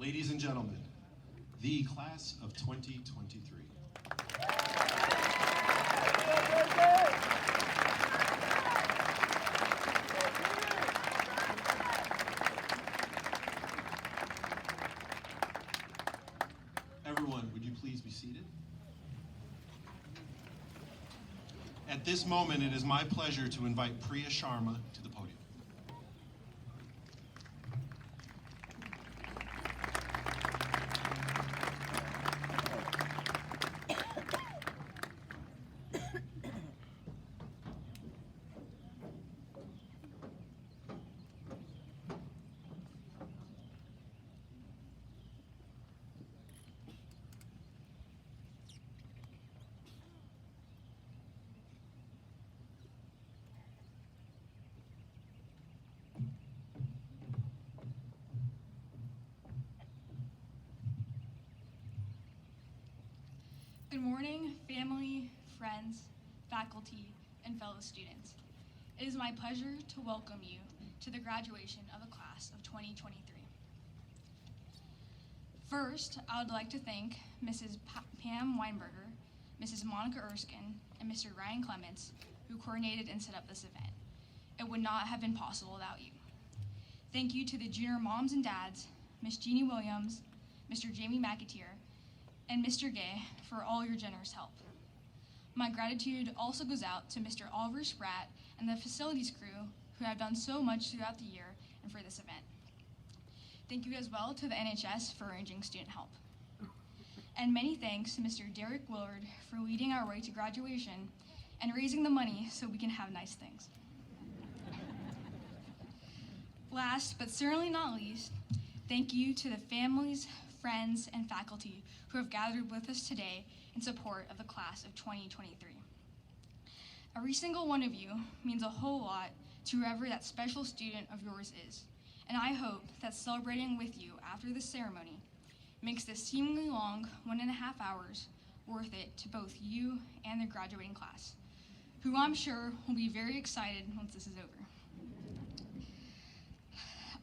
Ladies and gentlemen, the class of 2023. Everyone, would you please be seated? At this moment, it is my pleasure to invite Priya Sharma to the podium. Good morning, family, friends, faculty, and fellow students. It is my pleasure to welcome you to the graduation of the class of 2023. First, I would like to thank Mrs. Pam Weinberger, Mrs. Monica Erskine, and Mr. Ryan Clements, who coordinated and set up this event. It would not have been possible without you. Thank you to the junior moms and dads, Miss Jeannie Williams, Mr. Jamie McAteer, and Mr. Gay for all your generous help. My gratitude also goes out to Mr. Oliver Spratt and the facilities crew who have done so much throughout the year and for this event. Thank you as well to the NHS for arranging student help. And many thanks to Mr. Derek Willard for leading our way to graduation and raising the money so we can have nice things. Last, but certainly not least, thank you to the families, friends, and faculty who have gathered with us today in support of the class of 2023. Every single one of you means a whole lot to whoever that special student of yours is, and I hope that celebrating with you after this ceremony makes this seemingly long 1.5 hours worth it to both you and the graduating class, who I'm sure will be very excited once this is over.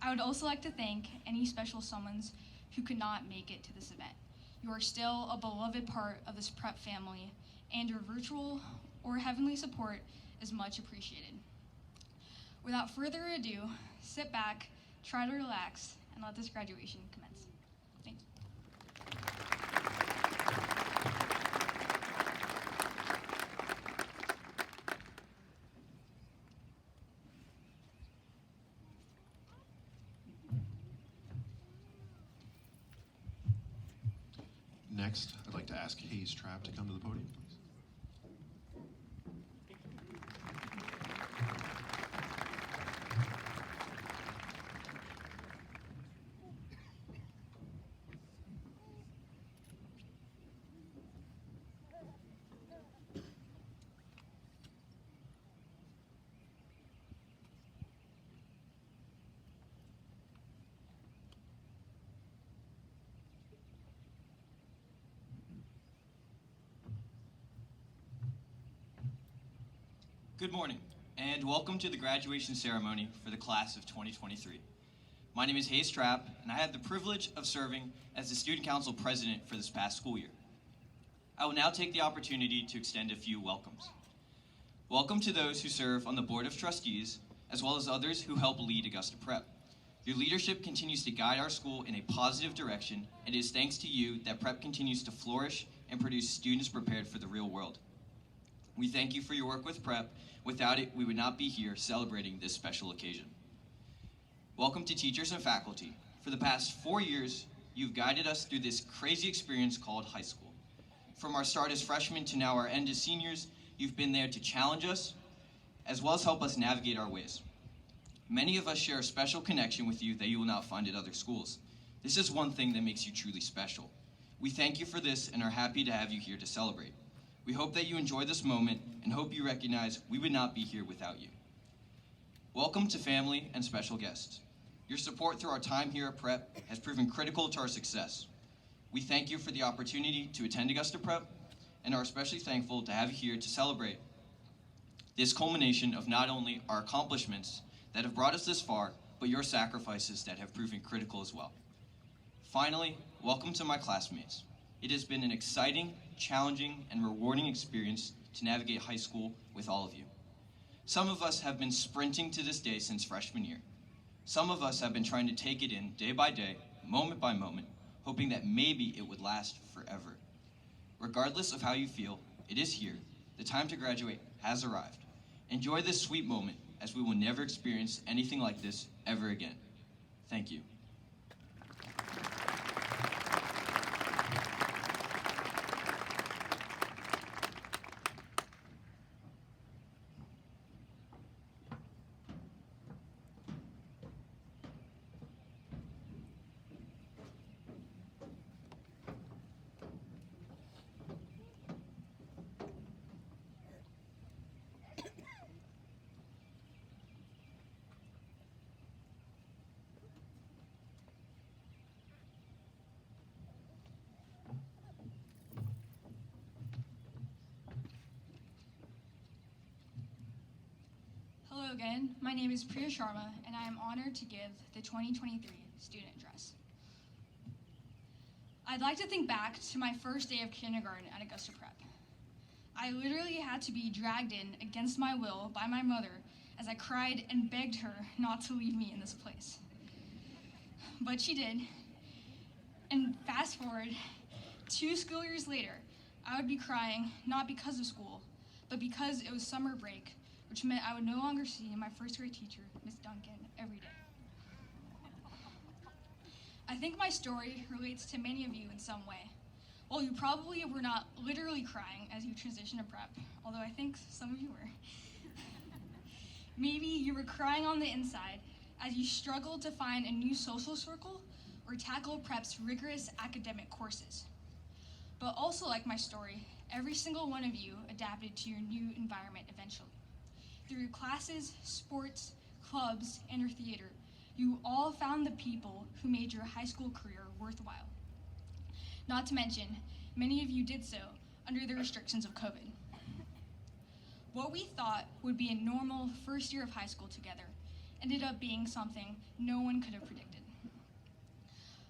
I would also like to thank any special someones who could not make it to this event. You are still a beloved part of this prep family, and your virtual or heavenly support is much appreciated. Without further ado, sit back, try to relax, and let this graduation commence. Thank you. Next, I'd like to ask Hayes Trapp to come to the podium, please. Good morning, and welcome to the graduation ceremony for the class of 2023. My name is Hayes Trapp, and I had the privilege of serving as the Student Council President for this past school year. I will now take the opportunity to extend a few welcomes. Welcome to those who serve on the Board of Trustees, as well as others who help lead Augusta Prep. Your leadership continues to guide our school in a positive direction, and it is thanks to you that Prep continues to flourish and produce students prepared for the real world. We thank you for your work with Prep. Without it, we would not be here celebrating this special occasion. Welcome to teachers and faculty. For the past 4 years, you've guided us through this crazy experience called high school. From our start as freshmen to now our end as seniors, you've been there to challenge us, as well as help us navigate our ways. Many of us share a special connection with you that you will not find at other schools. This is one thing that makes you truly special. We thank you for this and are happy to have you here to celebrate. We hope that you enjoy this moment and hope you recognize we would not be here without you. Welcome to family and special guests. Your support through our time here at Prep has proven critical to our success. We thank you for the opportunity to attend Augusta Prep and are especially thankful to have you here to celebrate this culmination of not only our accomplishments that have brought us this far, but your sacrifices that have proven critical as well. Finally, welcome to my classmates. It has been an exciting, challenging, and rewarding experience to navigate high school with all of you. Some of us have been sprinting to this day since freshman year. Some of us have been trying to take it in day by day, moment by moment, hoping that maybe it would last forever. Regardless of how you feel, it is here. The time to graduate has arrived. Enjoy this sweet moment, as we will never experience anything like this ever again. Thank you. Hello again, my name is Priya Sharma, and I am honored to give the 2023 student address. I'd like to think back to my first day of kindergarten at Augusta Prep. I literally had to be dragged in against my will by my mother as I cried and begged her not to leave me in this place. But she did, and fast forward, 2 school years later, I would be crying not because of school, but because it was summer break, which meant I would no longer see my first grade teacher, Miss Duncan, every day. I think my story relates to many of you in some way. While you probably were not literally crying as you transitioned to prep, although I think some of you were. Maybe you were crying on the inside as you struggled to find a new social circle or tackle prep's rigorous academic courses. But also like my story, every single one of you adapted to your new environment eventually. Through your classes, sports, clubs, and your theater, you all found the people who made your high school career worthwhile. Not to mention, many of you did so under the restrictions of COVID. What we thought would be a normal first year of high school together ended up being something no one could have predicted.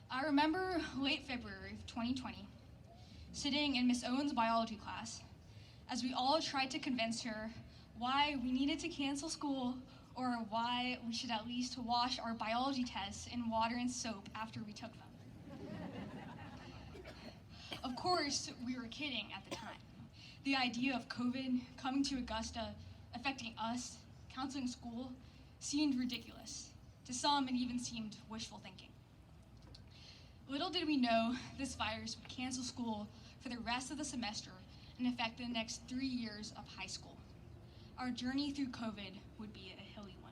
I remember late February of 2020, sitting in Miss Owen's biology class, as we all tried to convince her why we needed to cancel school or why we should at least wash our biology tests in water and soap after we took them. Of course, we were kidding at the time. The idea of COVID coming to Augusta, affecting us, counseling school, seemed ridiculous. To some, it even seemed wishful thinking. Little did we know this virus would cancel school for the rest of the semester and affect the next 3 years of high school. Our journey through COVID would be a hilly one.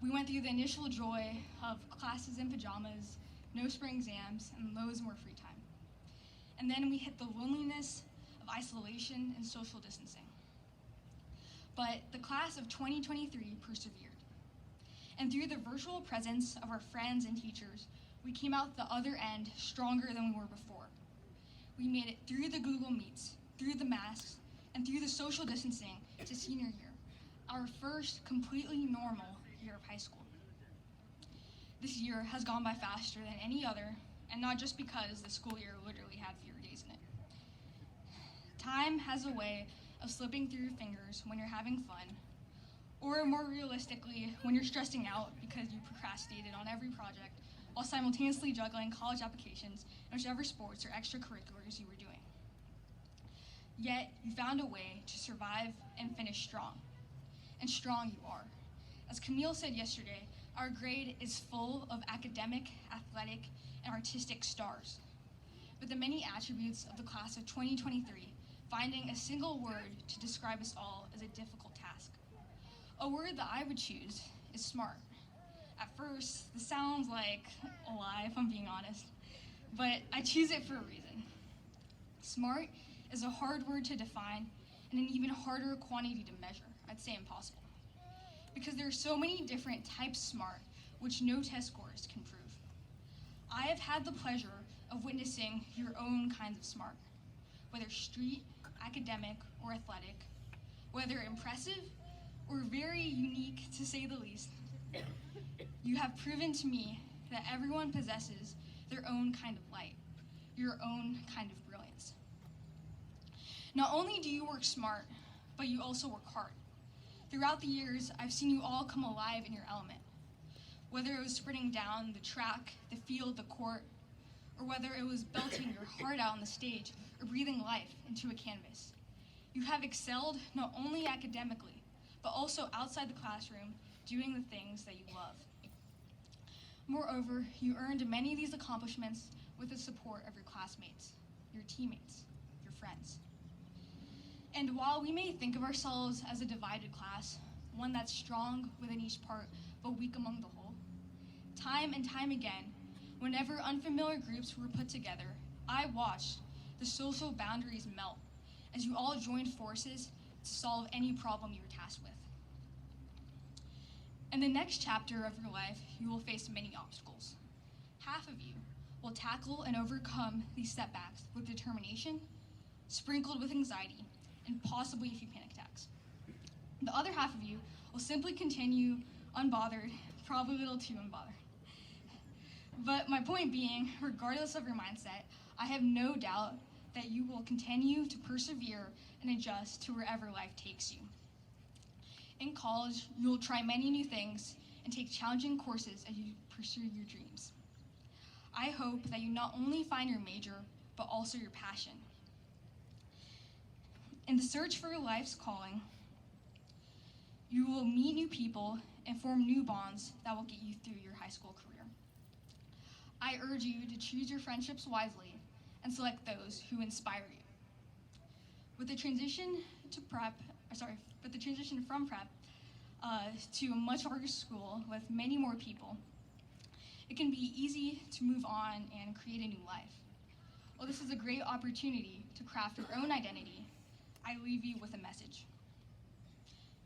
We went through the initial joy of classes in pajamas, no spring exams, and loads more free time. And then we hit the loneliness of isolation and social distancing. But the class of 2023 persevered. And through the virtual presence of our friends and teachers, we came out the other end stronger than we were before. We made it through the Google Meets, through the masks, and through the social distancing to senior year, our first completely normal year of high school. This year has gone by faster than any other, and not just because the school year literally had fewer days in it. Time has a way of slipping through your fingers when you're having fun, or more realistically, when you're stressing out because you procrastinated on every project while simultaneously juggling college applications and whichever sports or extracurriculars you were doing. Yet, you found a way to survive and finish strong. And strong you are. As Camille said yesterday, our grade is full of academic, athletic, and artistic stars. With the many attributes of the class of 2023, finding a single word to describe us all is a difficult task. A word that I would choose is smart. At first, this sounds like a lie if I'm being honest, but I choose it for a reason. Smart is a hard word to define and an even harder quantity to measure. I'd say impossible. Because there are so many different types of smart which no test scores can prove. I have had the pleasure of witnessing your own kinds of smart, whether street, academic, or athletic, whether impressive or very unique to say the least. You have proven to me that everyone possesses their own kind of light, your own kind of brilliance. Not only do you work smart, but you also work hard. Throughout the years, I've seen you all come alive in your element. Whether it was sprinting down the track, the field, the court, or whether it was belting your heart out on the stage or breathing life into a canvas. You have excelled not only academically, but also outside the classroom, doing the things that you love. Moreover, you earned many of these accomplishments with the support of your classmates, your teammates, your friends. And while we may think of ourselves as a divided class, one that's strong within each part, but weak among the whole, time and time again, whenever unfamiliar groups were put together, I watched the social boundaries melt as you all joined forces to solve any problem you were tasked with. In the next chapter of your life, you will face many obstacles. Half of you will tackle and overcome these setbacks with determination, sprinkled with anxiety, and possibly a few panic attacks. The other half of you will simply continue unbothered, probably a little too unbothered. But my point being, regardless of your mindset, I have no doubt that you will continue to persevere and adjust to wherever life takes you. In college, you will try many new things and take challenging courses as you pursue your dreams. I hope that you not only find your major, but also your passion. In the search for your life's calling, you will meet new people and form new bonds that will get you through your high school career. I urge you to choose your friendships wisely and select those who inspire you. With the transition from prep to a much larger school with many more people, it can be easy to move on and create a new life. While this is a great opportunity to craft your own identity, I leave you with a message.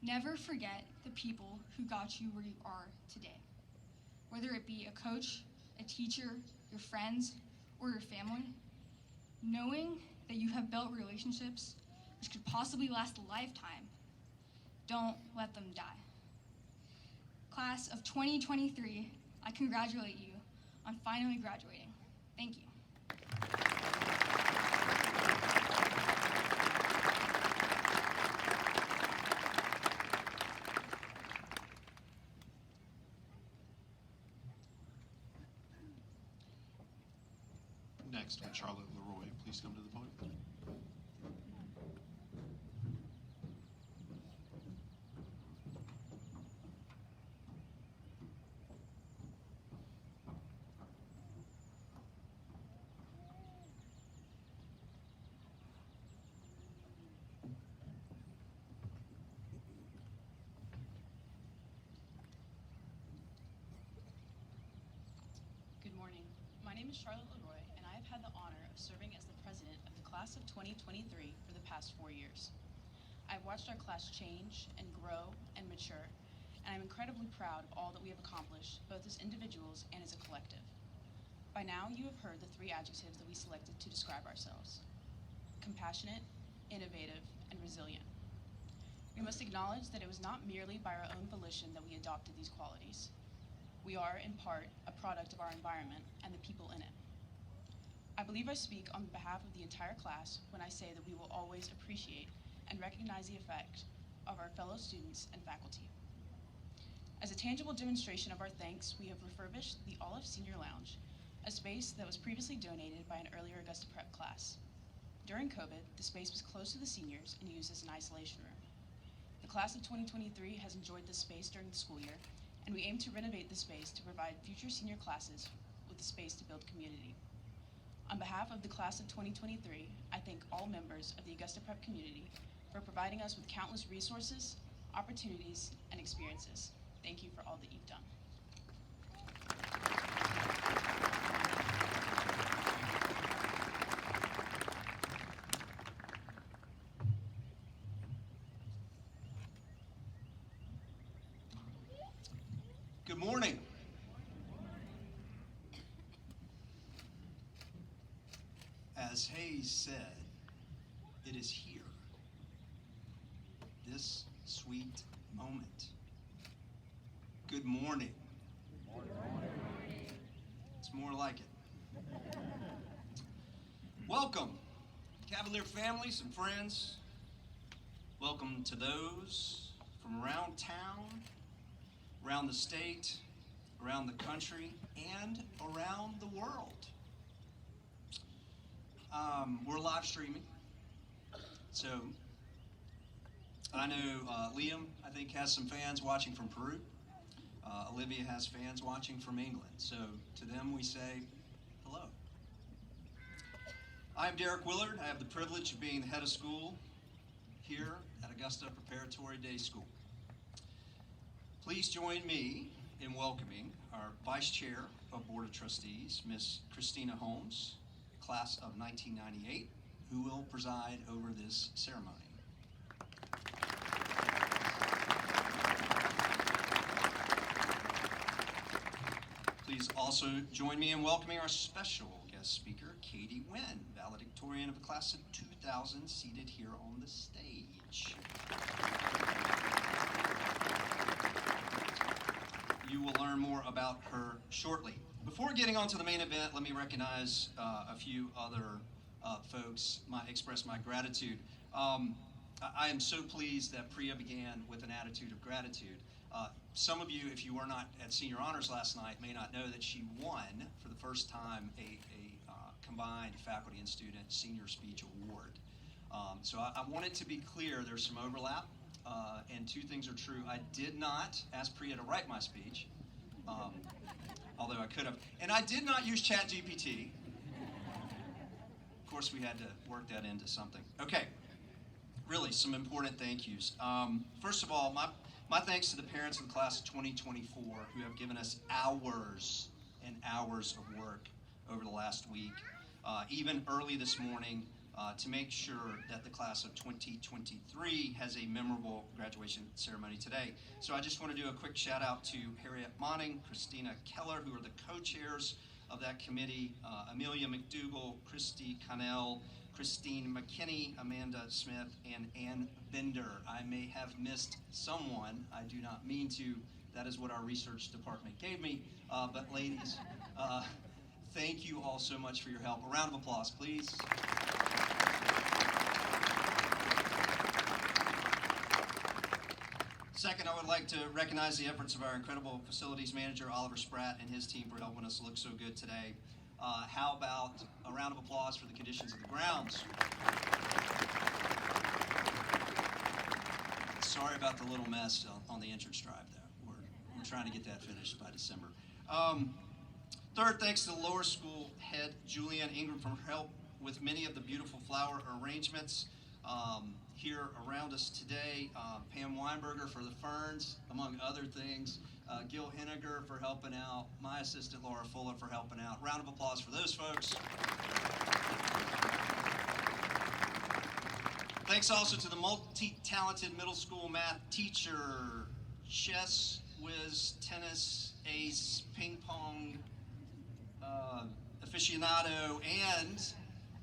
Never forget the people who got you where you are today. Whether it be a coach, a teacher, your friends, or your family, knowing that you have built relationships which could possibly last a lifetime, don't let them die. Class of 2023, I congratulate you on finally graduating. Thank you. Next, would Charlotte Leroy please come to the podium? Good morning. My name is Charlotte Leroy, and I have had the honor of serving as the president of the class of 2023 for the past 4 years. I've watched our class change and grow and mature, and I'm incredibly proud of all that we have accomplished, both as individuals and as a collective. By now, you have heard the 3 adjectives that we selected to describe ourselves: compassionate, innovative, and resilient. We must acknowledge that it was not merely by our own volition that we adopted these qualities. We are, in part, a product of our environment and the people in it. I believe I speak on behalf of the entire class when I say that we will always appreciate and recognize the effect of our fellow students and faculty. As a tangible demonstration of our thanks, we have refurbished the Olive Senior Lounge, a space that was previously donated by an earlier Augusta Prep class. During COVID, the space was closed to the seniors and used as an isolation room. The class of 2023 has enjoyed this space during the school year, and we aim to renovate the space to provide future senior classes with the space to build community. On behalf of the class of 2023, I thank all members of the Augusta Prep community for providing us with countless resources, opportunities, and experiences. Thank you for all that you've done. Good morning. As Hayes said, it is here, this sweet moment. Good morning. It's more like it. Welcome, Cavalier families and friends. Welcome to those from around town, around the state, around the country, and around the world. We're live streaming, so I know Liam, I think, has some fans watching from Peru. Olivia has fans watching from England. So to them we say hello. I'm Derek Willard. I have the privilege of being the head of school here at Augusta Preparatory Day School. Please join me in welcoming our Vice Chair of Board of Trustees, Miss Christina Holmes, class of 1998, who will preside over this ceremony. Please also join me in welcoming our special guest speaker, Katie Wynn, valedictorian of the class of 2000, seated here on the stage. You will learn more about her shortly. Before getting on to the main event, let me recognize a few other folks, express my gratitude. I am so pleased that Priya began with an attitude of gratitude. Some of you, if you were not at Senior Honors last night, may not know that she won for the first time a combined faculty and student senior speech award. So I want it to be clear there's some overlap, and two things are true. I did not ask Priya to write my speech, although I could have. And I did not use ChatGPT. Of course, we had to work that into something. Okay, really some important thank yous. First of all, my thanks to the parents of the class of 2024 who have given us hours and hours of work over the last week, even early this morning, to make sure that the class of 2023 has a memorable graduation ceremony today. So I just want to do a quick shout out to Harriet Monning, Christina Keller, who are the co-chairs of that committee, Amelia McDougall, Christy Connell, Christine McKinney, Amanda Smith, and Ann Bender. I may have missed someone. I do not mean to. That is what our research department gave me. But ladies, thank you all so much for your help. A round of applause, please. Second, I would like to recognize the efforts of our incredible facilities manager, Oliver Spratt, and his team for helping us look so good today. How about a round of applause for the conditions of the grounds? Sorry about the little mess on the entrance drive, though. We're trying to get that finished by December. Third, thanks to the lower school head, Julianne Ingram, for her help with many of the beautiful flower arrangements here around us today. Pam Weinberger for the ferns, among other things. Gil Henniger for helping out. My assistant, Laura Fuller, for helping out. Round of applause for those folks. Thanks also to the multi-talented middle school math teacher, chess whiz, tennis ace, ping pong aficionado, and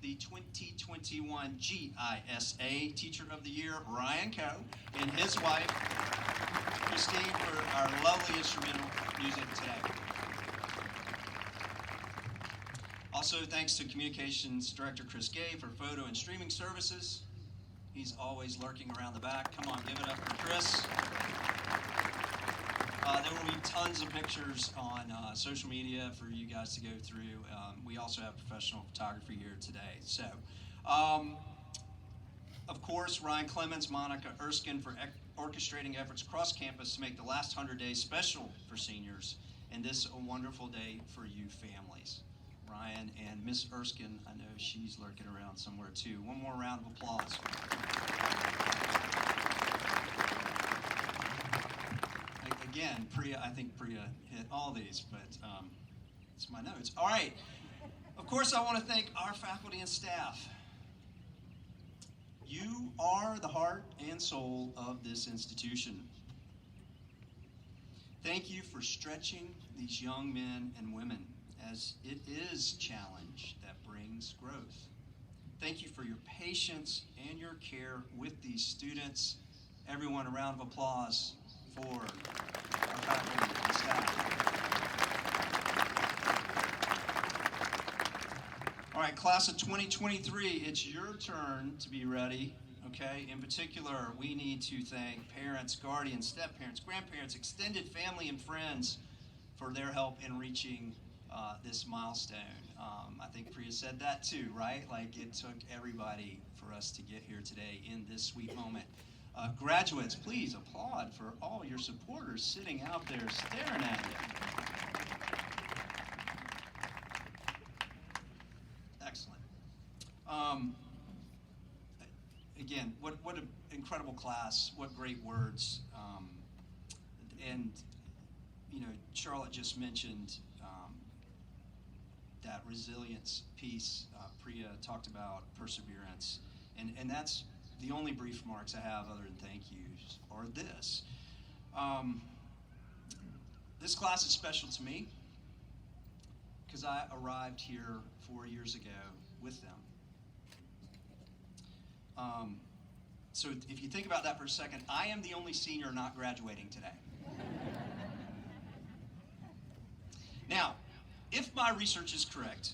the 2021 GISA Teacher of the Year, Ryan Coe, and his wife, Christine, for our lovely instrumental music today. Also, thanks to Communications Director Chris Gay for photo and streaming services. He's always lurking around the back. Come on, give it up for Chris. There will be tons of pictures on social media for you guys to go through. We also have professional photography here today. So, of course, Ryan Clements, Monica Erskine for orchestrating efforts across campus to make the last 100 days special for seniors, and this a wonderful day for you families. Ryan and Miss Erskine, I know she's lurking around somewhere too. One more round of applause. Again, Priya, I think Priya hit all these, but it's my notes. All right. Of course, I want to thank our faculty and staff. You are the heart and soul of this institution. Thank you for stretching these young men and women, as it is challenge that brings growth. Thank you for your patience and your care with these students. Everyone, a round of applause for our faculty and staff. right, class of 2023, it's your turn to be ready, okay? In particular, we need to thank parents, guardians, step-parents, grandparents, extended family, and friends for their help in reaching this milestone. I think Priya said that too, right? Like, it took everybody for us to get here today in this sweet moment. Graduates, please applaud for all your supporters sitting out there staring at you. Excellent. Again, what an incredible class, what great words. And, you know, Charlotte just mentioned that resilience piece. Priya talked about perseverance. And that's the only brief remarks I have other than thank yous are this. This class is special to me because I arrived here 4 years ago with them. So if you think about that for a second, I am the only senior not graduating today. Now, if my research is correct,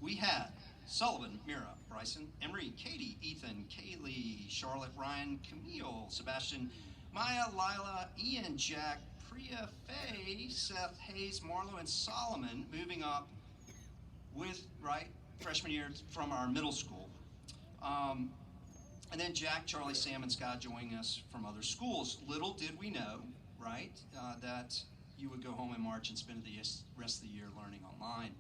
we had Sullivan, Mira, Bryson, Emery, Katie, Ethan, Kaylee, Charlotte, Ryan, Camille, Sebastian, Maya, Lila, Ian, Jack, Priya, Faye, Seth, Hayes, Marlo, and Solomon moving up with, right, freshman year from our middle school. And then Jack, Charlie, Sam, and Scott joining us from other schools. Little did we know, right, that you would go home in March and spend the rest of the year learning online.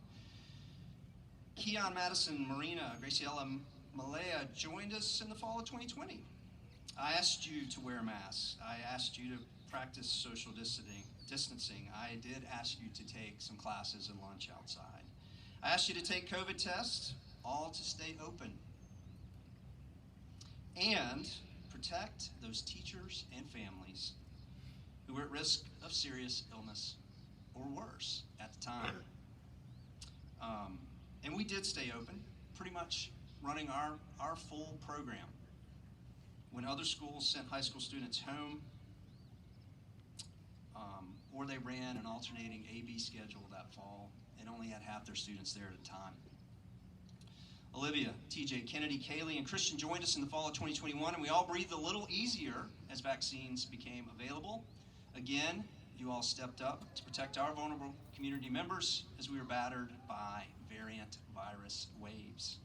Keon, Madison, Marina, Graciela, Malaya joined us in the fall of 2020. I asked you to wear masks. I asked you to practice social distancing. I did ask you to take some classes and lunch outside. I asked you to take COVID tests, all to stay open. And protect those teachers and families who were at risk of serious illness or worse at the time. And we did stay open, pretty much running our full program. When other schools sent high school students home, or they ran an alternating A-B schedule that fall and only had half their students there at a time. Olivia, TJ, Kennedy, Kaylee, and Christian joined us in the fall of 2021, and we all breathed a little easier as vaccines became available. Again, you all stepped up to protect our vulnerable community members as we were battered by variant virus waves.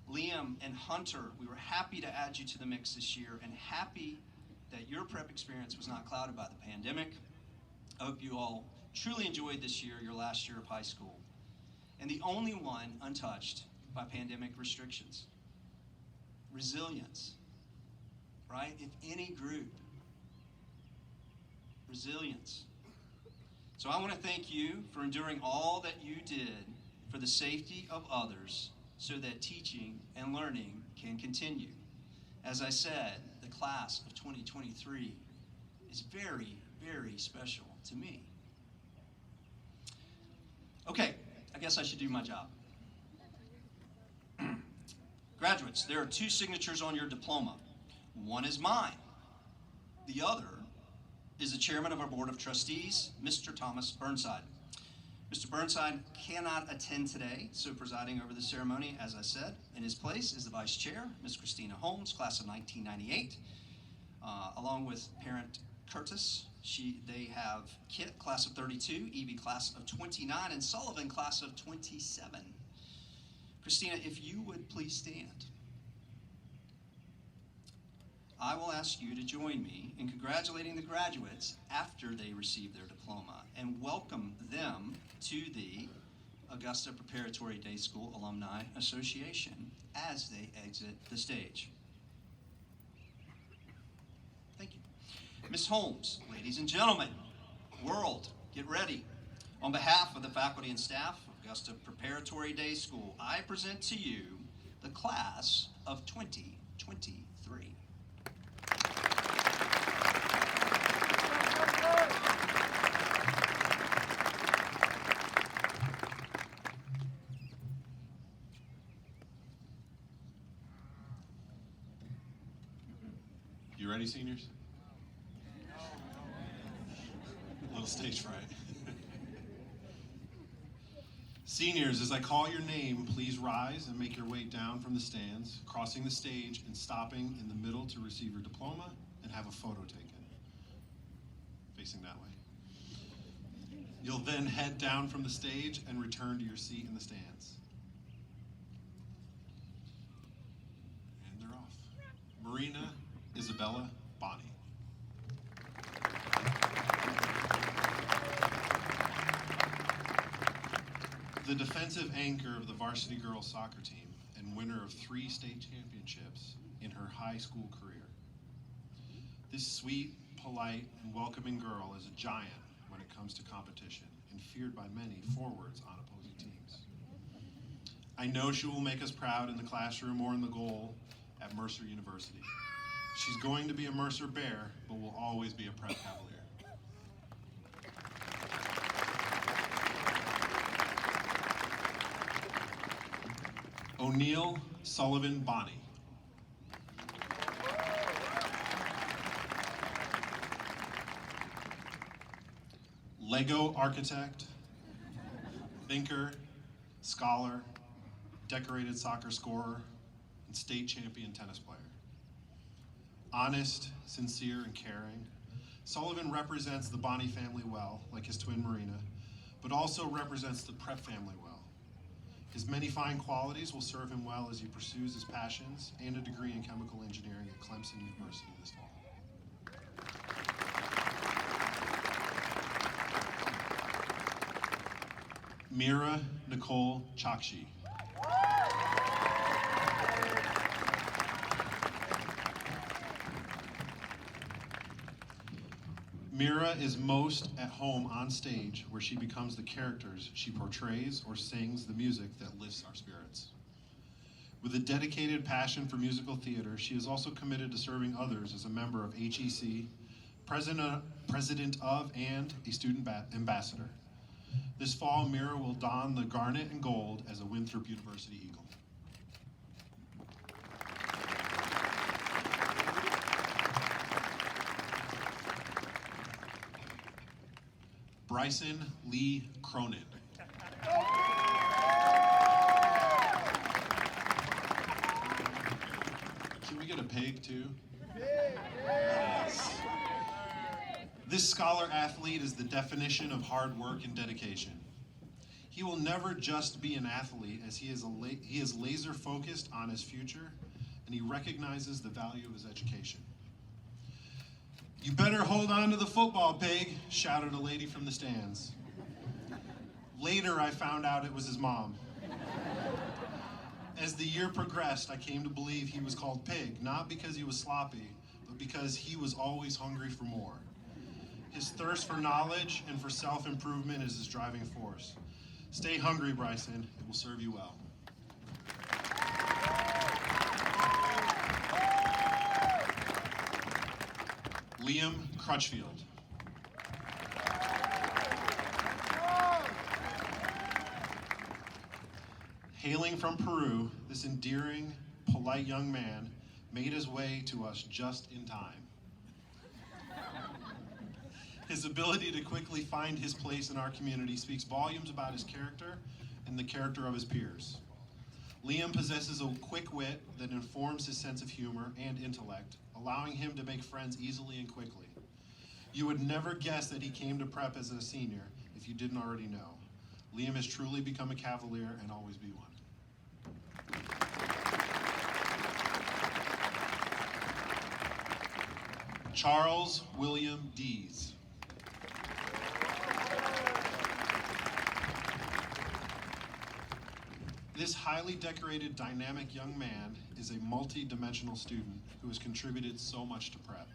Liam and Hunter, we were happy to add you to the mix this year and happy that your prep experience was not clouded by the pandemic. I hope you all truly enjoyed this year, your last year of high school, and the only one untouched by pandemic restrictions. Resilience, right? If any group, resilience. So I want to thank you for enduring all that you did for the safety of others so that teaching and learning can continue. As I said, the class of 2023 is very, very special to me. Okay, I guess I should do my job. Graduates, there are 2 signatures on your diploma. One is mine. The other is the chairman of our board of trustees, Mr. Thomas Burnside. Mr. Burnside cannot attend today, so presiding over the ceremony, as I said, in his place is the vice chair, Ms. Christina Holmes, class of 1998, along with parent Curtis. They have Kit, class of 32, Evie, class of 29, and Sullivan, class of 27. Christina, if you would please stand. I will ask you to join me in congratulating the graduates after they receive their diploma and welcome them to the Augusta Preparatory Day School Alumni Association as they exit the stage. Thank you. Ms. Holmes, ladies and gentlemen, world, get ready. On behalf of the faculty and staff of Augusta Preparatory Day School, I present to you the class of 2023. You ready, seniors? A little stage fright. Seniors, as I call your name, please rise and make your way down from the stands, crossing the stage and stopping in the middle to receive your diploma and have a photo taken. Facing that way. You'll then head down from the stage and return to your seat in the stands. And they're off. Marina Isabella Bonnie. The defensive anchor of the varsity girls soccer team and winner of 3 state championships in her high school career. This sweet, polite, and welcoming girl is a giant when it comes to competition and feared by many forwards on opposing teams. I know she will make us proud in the classroom or in the goal at Mercer University. She's going to be a Mercer Bear, but will always be a Prep Cavalier. O'Neill Sullivan Bonnie. Lego architect, thinker, scholar, decorated soccer scorer, and state champion tennis player. Honest, sincere, and caring, Sullivan represents the Bonnie family well, like his twin Marina, but also represents the Prep family well. His many fine qualities will serve him well as he pursues his passions and a degree in chemical engineering at Clemson University this fall. Mira Nicole Chakshi. Mira is most at home on stage, where she becomes the characters she portrays or sings the music that lifts our spirits. With a dedicated passion for musical theater, she is also committed to serving others as a member of HEC, president of, and a student ambassador. This fall, Mira will don the garnet and gold as a Winthrop University Eagle. Bryson Lee Cronin. Can we get a pig too? Yes. This scholar athlete is the definition of hard work and dedication. He will never just be an athlete, as he is laser focused on his future, and he recognizes the value of his education. "You better hold on to the football, pig," shouted a lady from the stands. Later, I found out it was his mom. As the year progressed, I came to believe he was called Pig, not because he was sloppy, but because he was always hungry for more. His thirst for knowledge and for self-improvement is his driving force. Stay hungry, Bryson. It will serve you well. Liam Crutchfield. Hailing from Peru, this endearing, polite young man made his way to us just in time. His ability to quickly find his place in our community speaks volumes about his character and the character of his peers. Liam possesses a quick wit that informs his sense of humor and intellect, allowing him to make friends easily and quickly. You would never guess that he came to Prep as a senior if you didn't already know. Liam has truly become a Cavalier and always be one. Charles William Dees. This highly decorated, dynamic young man is a multi-dimensional student who has contributed so much to Prep.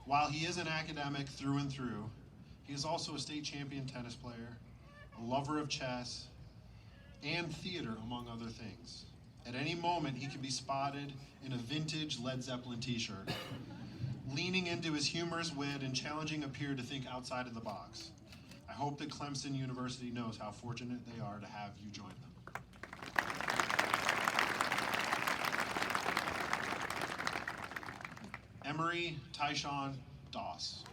While he is an academic through and through, he is also a state champion tennis player, a lover of chess, and theater, among other things. At any moment, he can be spotted in a vintage Led Zeppelin t-shirt, leaning into his humorous wit and challenging a peer to think outside of the box. I hope that Clemson University knows how fortunate they are to have you join them. Emery Tyshawn Doss.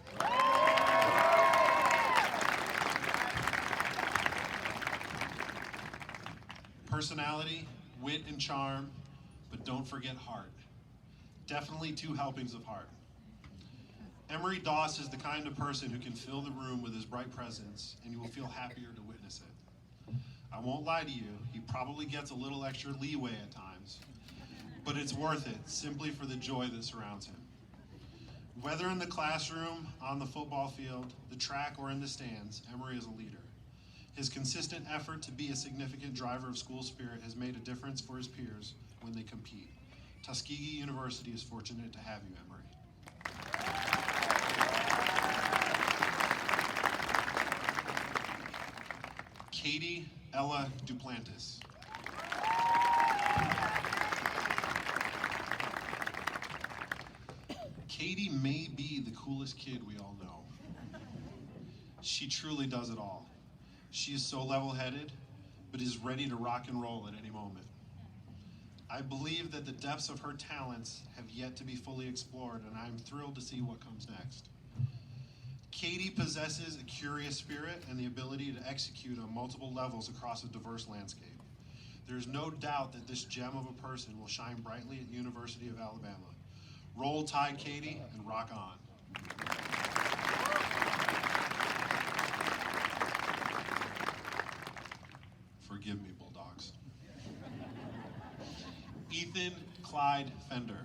Personality, wit, and charm, but don't forget heart. Definitely 2 helpings of heart. Emery Doss is the kind of person who can fill the room with his bright presence, and you will feel happier to witness it. I won't lie to you, he probably gets a little extra leeway at times, but it's worth it simply for the joy that surrounds him. Whether in the classroom, on the football field, the track, or in the stands, Emery is a leader. His consistent effort to be a significant driver of school spirit has made a difference for his peers when they compete. Tuskegee University is fortunate to have you, Emery. Katie Ella Duplantis. Katie may be the coolest kid we all know. She truly does it all. She is so level-headed, but is ready to rock and roll at any moment. I believe that the depths of her talents have yet to be fully explored, and I'm thrilled to see what comes next. Katie possesses a curious spirit and the ability to execute on multiple levels across a diverse landscape. There's no doubt that this gem of a person will shine brightly at University of Alabama. Roll Tide, Katie, and rock on. Forgive me, Bulldogs. Ethan Clyde Fender.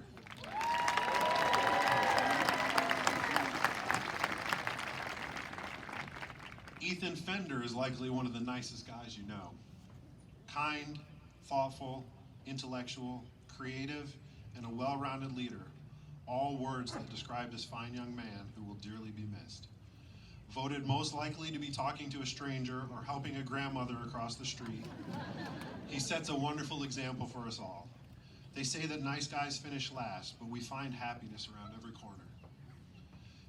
Ethan Fender is likely one of the nicest guys you know. Kind, thoughtful, intellectual, creative, and a well-rounded leader. All words that describe this fine young man who will dearly be missed. Voted most likely to be talking to a stranger or helping a grandmother across the street, he sets a wonderful example for us all. They say that nice guys finish last, but we find happiness around every corner.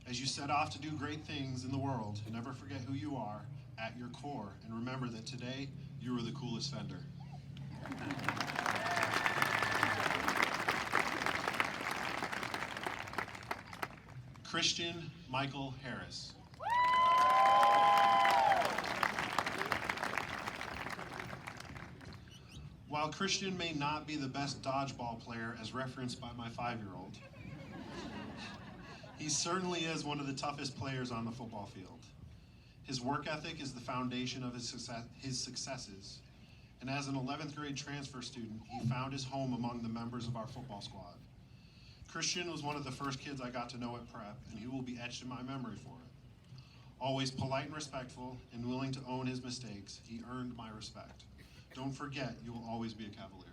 As you set off to do great things in the world, never forget who you are at your core, and remember that today you are the coolest Fender. Christian Michael Harris. While Christian may not be the best dodgeball player as referenced by my 5-year-old, he certainly is one of the toughest players on the football field. His work ethic is the foundation of his successes, and as an 11th grade transfer student, he found his home among the members of our football squad. Christian was one of the first kids I got to know at Prep, and he will be etched in my memory for it. Always polite and respectful, and willing to own his mistakes, he earned my respect. Don't forget, you will always be a Cavalier.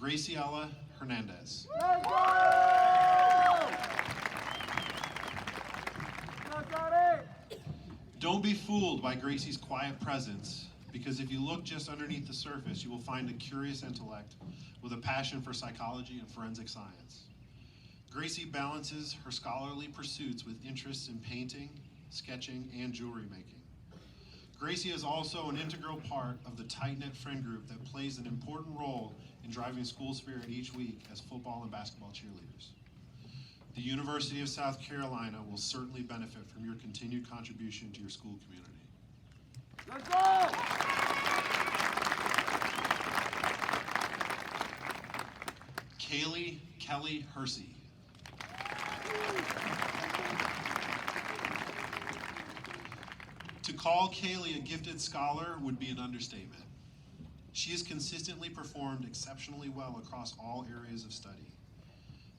Graciela Hernandez. Don't be fooled by Gracie's quiet presence, because if you look just underneath the surface, you will find a curious intellect with a passion for psychology and forensic science. Gracie balances her scholarly pursuits with interests in painting, sketching, and jewelry making. Gracie is also an integral part of the tight-knit friend group that plays an important role in driving school spirit each week as football and basketball cheerleaders. The University of South Carolina will certainly benefit from your continued contribution to your school community. Let's go! Kaylee Kelly Hersey. To call Kaylee a gifted scholar would be an understatement. She has consistently performed exceptionally well across all areas of study.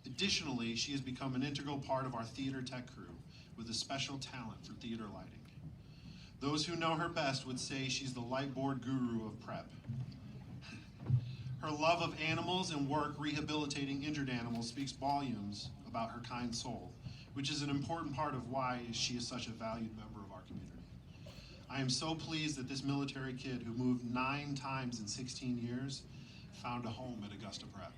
Additionally, she has become an integral part of our theater tech crew with a special talent for theater lighting. Those who know her best would say she's the light board guru of Prep. Her love of animals and work rehabilitating injured animals speaks volumes about her kind soul, which is an important part of why she is such a valued member of our community. I am so pleased that this military kid who moved 9 times in 16 years found a home at Augusta Prep.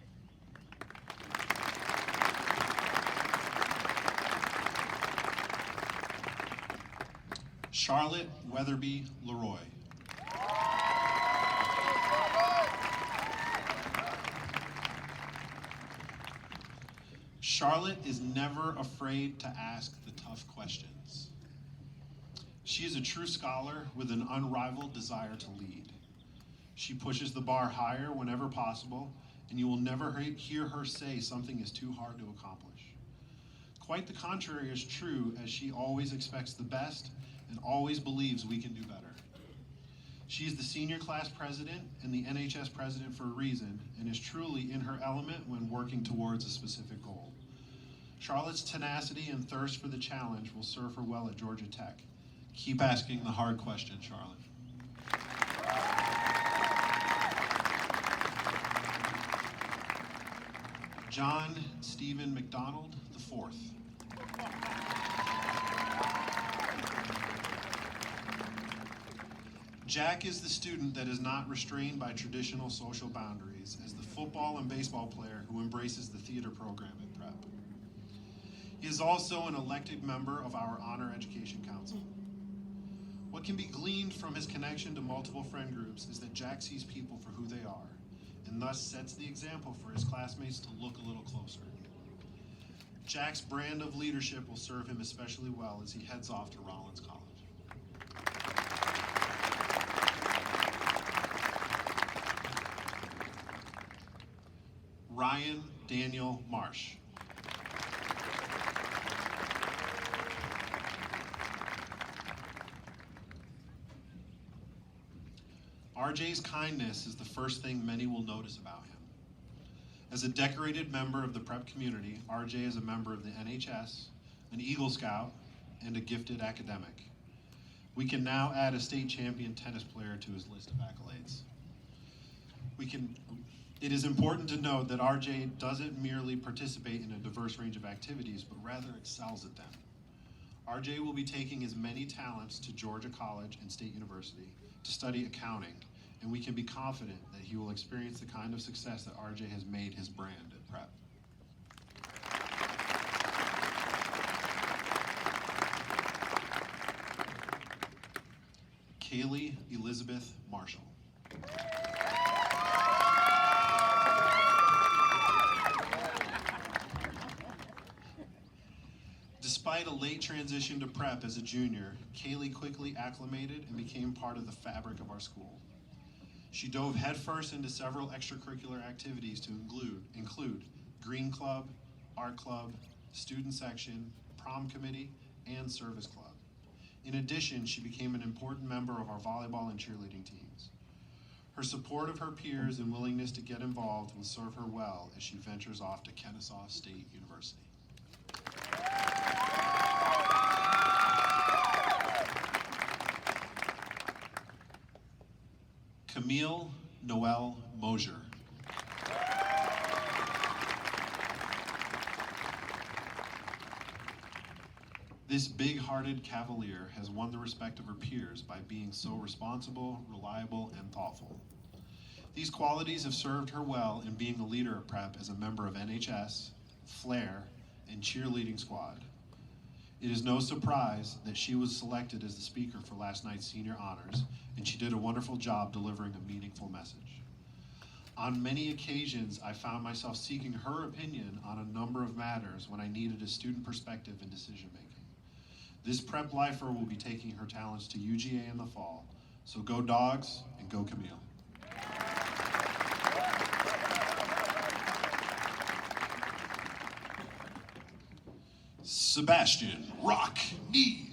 Charlotte Weatherby Leroy. Charlotte is never afraid to ask the tough questions. She is a true scholar with an unrivaled desire to lead. She pushes the bar higher whenever possible, and you will never hear her say something is too hard to accomplish. Quite the contrary is true, as she always expects the best and always believes we can do better. She is the senior class president and the NHS president for a reason, and is truly in her element when working towards a specific goal. Charlotte's tenacity and thirst for the challenge will serve her well at Georgia Tech. Keep asking the hard questions, Charlotte. John Stephen McDonald IV. Jack is the student that is not restrained by traditional social boundaries, as the football and baseball player who embraces the theater program at Prep. He is also an elected member of our Honor Education Council. What can be gleaned from his connection to multiple friend groups is that Jack sees people for who they are, and thus sets the example for his classmates to look a little closer. Jack's brand of leadership will serve him especially well as he heads off to Rollins College. Ryan Daniel Marsh. RJ's kindness is the first thing many will notice about him. As a decorated member of the Prep community, RJ is a member of the NHS, an Eagle Scout, and a gifted academic. We can now add a state champion tennis player to his list of accolades. It is important to note that RJ doesn't merely participate in a diverse range of activities, but rather excels at them. RJ will be taking his many talents to Georgia College and State University to study accounting, and we can be confident that he will experience the kind of success that RJ has made his brand at Prep. Kaylee Elizabeth Marshall. Despite a late transition to Prep as a junior, Kaylee quickly acclimated and became part of the fabric of our school. She dove headfirst into several extracurricular activities to include Green Club, Art Club, Student Section, Prom Committee, and Service Club. In addition, she became an important member of our volleyball and cheerleading teams. Her support of her peers and willingness to get involved will serve her well as she ventures off to Kennesaw State University. Camille Noel Mosier. This big-hearted cavalier has won the respect of her peers by being so responsible, reliable, and thoughtful. These qualities have served her well in being a leader at Prep as a member of NHS, Flair, and cheerleading squad. It is no surprise that she was selected as the speaker for last night's senior honors, and she did a wonderful job delivering a meaningful message. On many occasions, I found myself seeking her opinion on a number of matters when I needed a student perspective in decision-making. This Prep lifer will be taking her talents to UGA in the fall, so go Dogs and go Camille. Sebastian Rock Neve.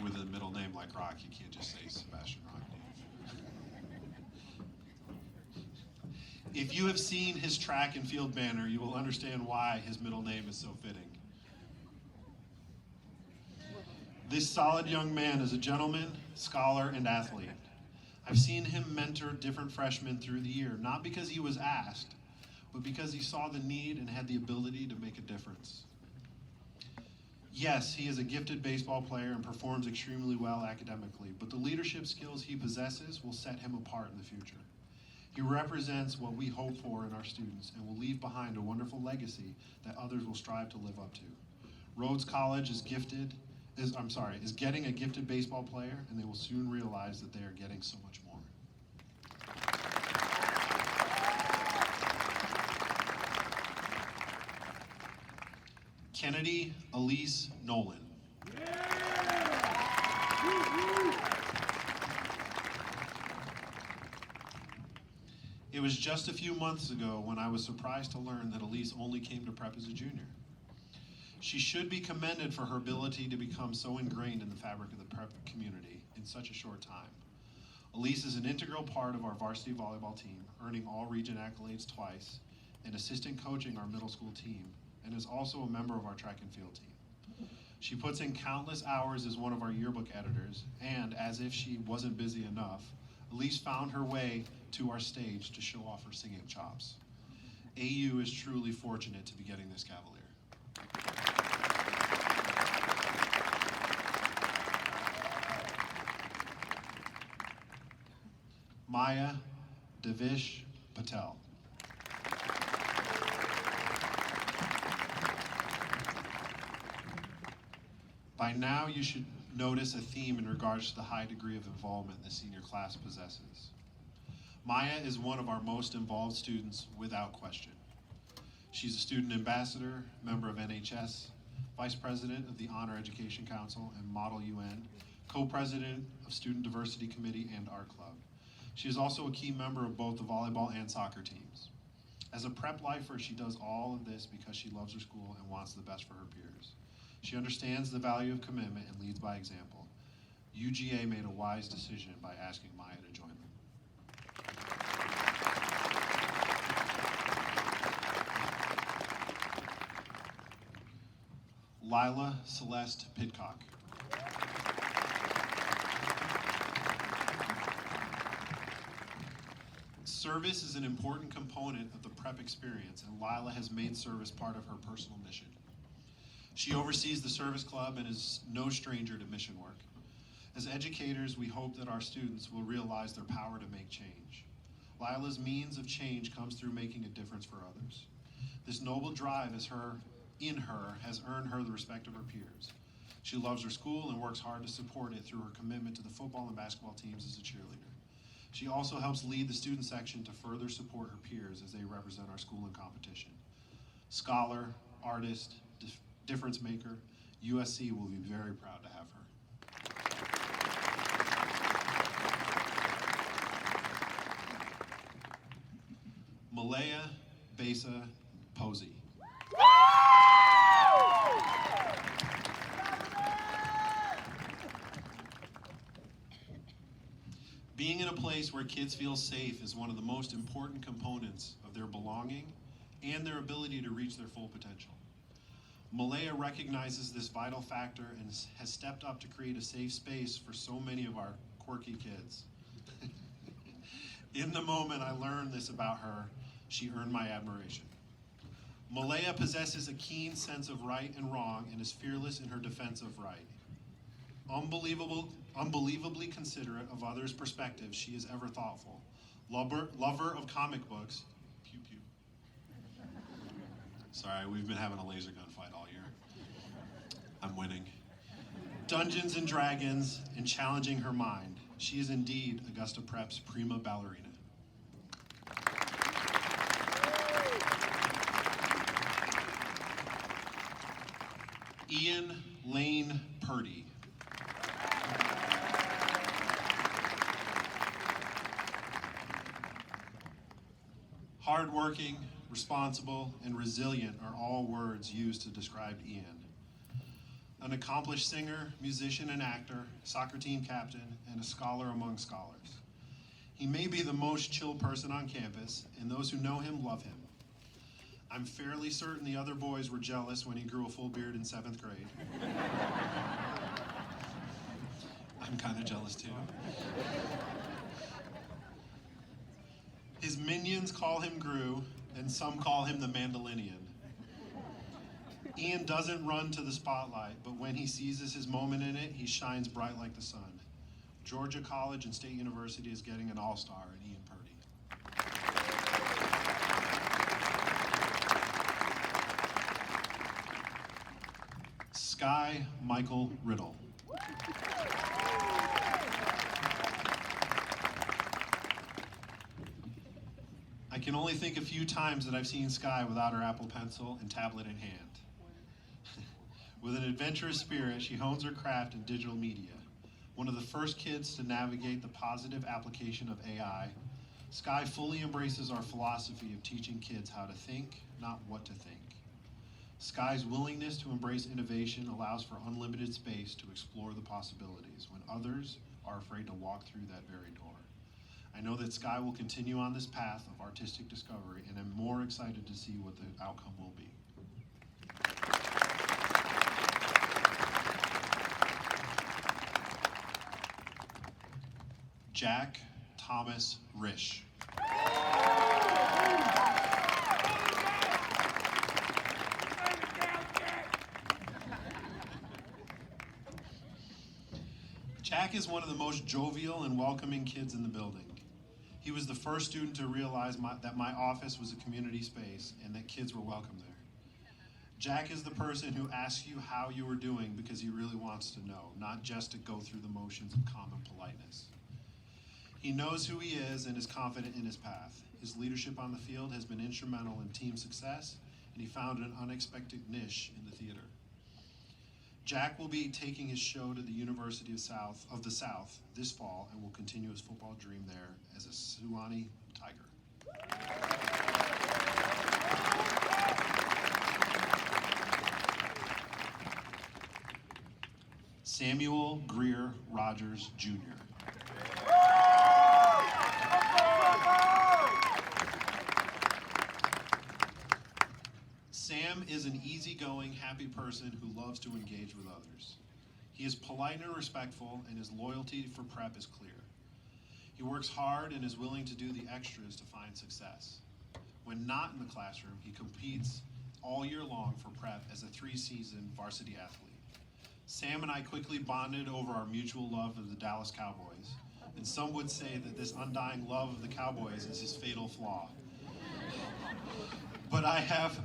With a middle name like Rock, you can't just say Sebastian Rock Neve. If you have seen his track and field banner, you will understand why his middle name is so fitting. This solid young man is a gentleman, scholar, and athlete. I've seen him mentor different freshmen through the year, not because he was asked, but because he saw the need and had the ability to make a difference. Yes, he is a gifted baseball player and performs extremely well academically, but the leadership skills he possesses will set him apart in the future. He represents what we hope for in our students and will leave behind a wonderful legacy that others will strive to live up to. Rhodes College is getting a gifted baseball player, and they will soon realize that they are getting so much more. Kennedy Elise Nolan. It was just a few months ago when I was surprised to learn that Elise only came to prep as a junior. She should be commended for her ability to become so ingrained in the fabric of the prep community in such a short time. Elise is an integral part of our varsity volleyball team, earning all region accolades twice, and assistant coaching our middle school team, and is also a member of our track and field team. She puts in countless hours as one of our yearbook editors, and as if she wasn't busy enough, Elise found her way to our stage to show off her singing chops. AU is truly fortunate to be getting this cavalier. Maya Devish Patel. By now, you should notice a theme in regards to the high degree of involvement the senior class possesses. Maya is one of our most involved students without question. She's a student ambassador, member of NHS, vice president of the Honor Education Council and Model UN, co-president of Student Diversity Committee and Art Club. She is also a key member of both the volleyball and soccer teams. As a prep lifer, she does all of this because she loves her school and wants the best for her peers. She understands the value of commitment and leads by example. UGA made a wise decision by asking Maya to join them. Lila Celeste Pidcock. Service is an important component of the prep experience, and Lila has made service part of her personal mission. She oversees the service club and is no stranger to mission work. As educators, we hope that our students will realize their power to make change. Lila's means of change comes through making a difference for others. This noble drive has earned her the respect of her peers. She loves her school and works hard to support it through her commitment to the football and basketball teams as a cheerleader. She also helps lead the student section to further support her peers as they represent our school in competition. Scholar, artist, difference maker, USC will be very proud to have her. Malaya Besa Posey. Being in a place where kids feel safe is one of the most important components of their belonging and their ability to reach their full potential. Malaya recognizes this vital factor and has stepped up to create a safe space for so many of our quirky kids. In the moment I learned this about her, she earned my admiration. Malaya possesses a keen sense of right and wrong and is fearless in her defense of right. Unbelievably considerate of others' perspectives, she is ever thoughtful. Lover of comic books. Pew pew. Sorry, we've been having a laser gun fight all year. I'm winning. Dungeons and Dragons and challenging her mind. She is indeed Augusta Prep's prima ballerina. Ian Lane Purdy. Hardworking, responsible, and resilient are all words used to describe Ian. An accomplished singer, musician, and actor, soccer team captain, and a scholar among scholars. He may be the most chill person on campus, and those who know him love him. I'm fairly certain the other boys were jealous when he grew a full beard in 7th grade. I'm kind of jealous too. His minions call him Gru, and some call him the Mandalorian. Ian doesn't run to the spotlight, but when he seizes his moment in it, he shines bright like the sun. Georgia College and State University is getting an all-star in Ian Purdy. Sky Michael Riddle. I can only think a few times that I've seen Sky without her Apple Pencil and tablet in hand. With an adventurous spirit, she hones her craft in digital media. One of the first kids to navigate the positive application of AI, Sky fully embraces our philosophy of teaching kids how to think, not what to think. Sky's willingness to embrace innovation allows for unlimited space to explore the possibilities when others are afraid to walk through that very door. I know that Sky will continue on this path of artistic discovery, and I'm more excited to see what the outcome will be. Jack Thomas Risch. Jack is one of the most jovial and welcoming kids in the building. He was the first student to realize that my office was a community space and that kids were welcome there. Jack is the person who asks you how you are doing because he really wants to know, not just to go through the motions of common politeness. He knows who he is and is confident in his path. His leadership on the field has been instrumental in team success, and he found an unexpected niche in the theater. Jack will be taking his show to the University of the South this fall and will continue his football dream there as a Sewanee Tiger. Samuel Greer Rogers, Jr. Sam is an easygoing, happy person who loves to engage with others. He is polite and respectful, and his loyalty for prep is clear. He works hard and is willing to do the extras to find success. When not in the classroom, he competes all year long for prep as a 3-season varsity athlete. Sam and I quickly bonded over our mutual love of the Dallas Cowboys, and some would say that this undying love of the Cowboys is his fatal flaw. But I have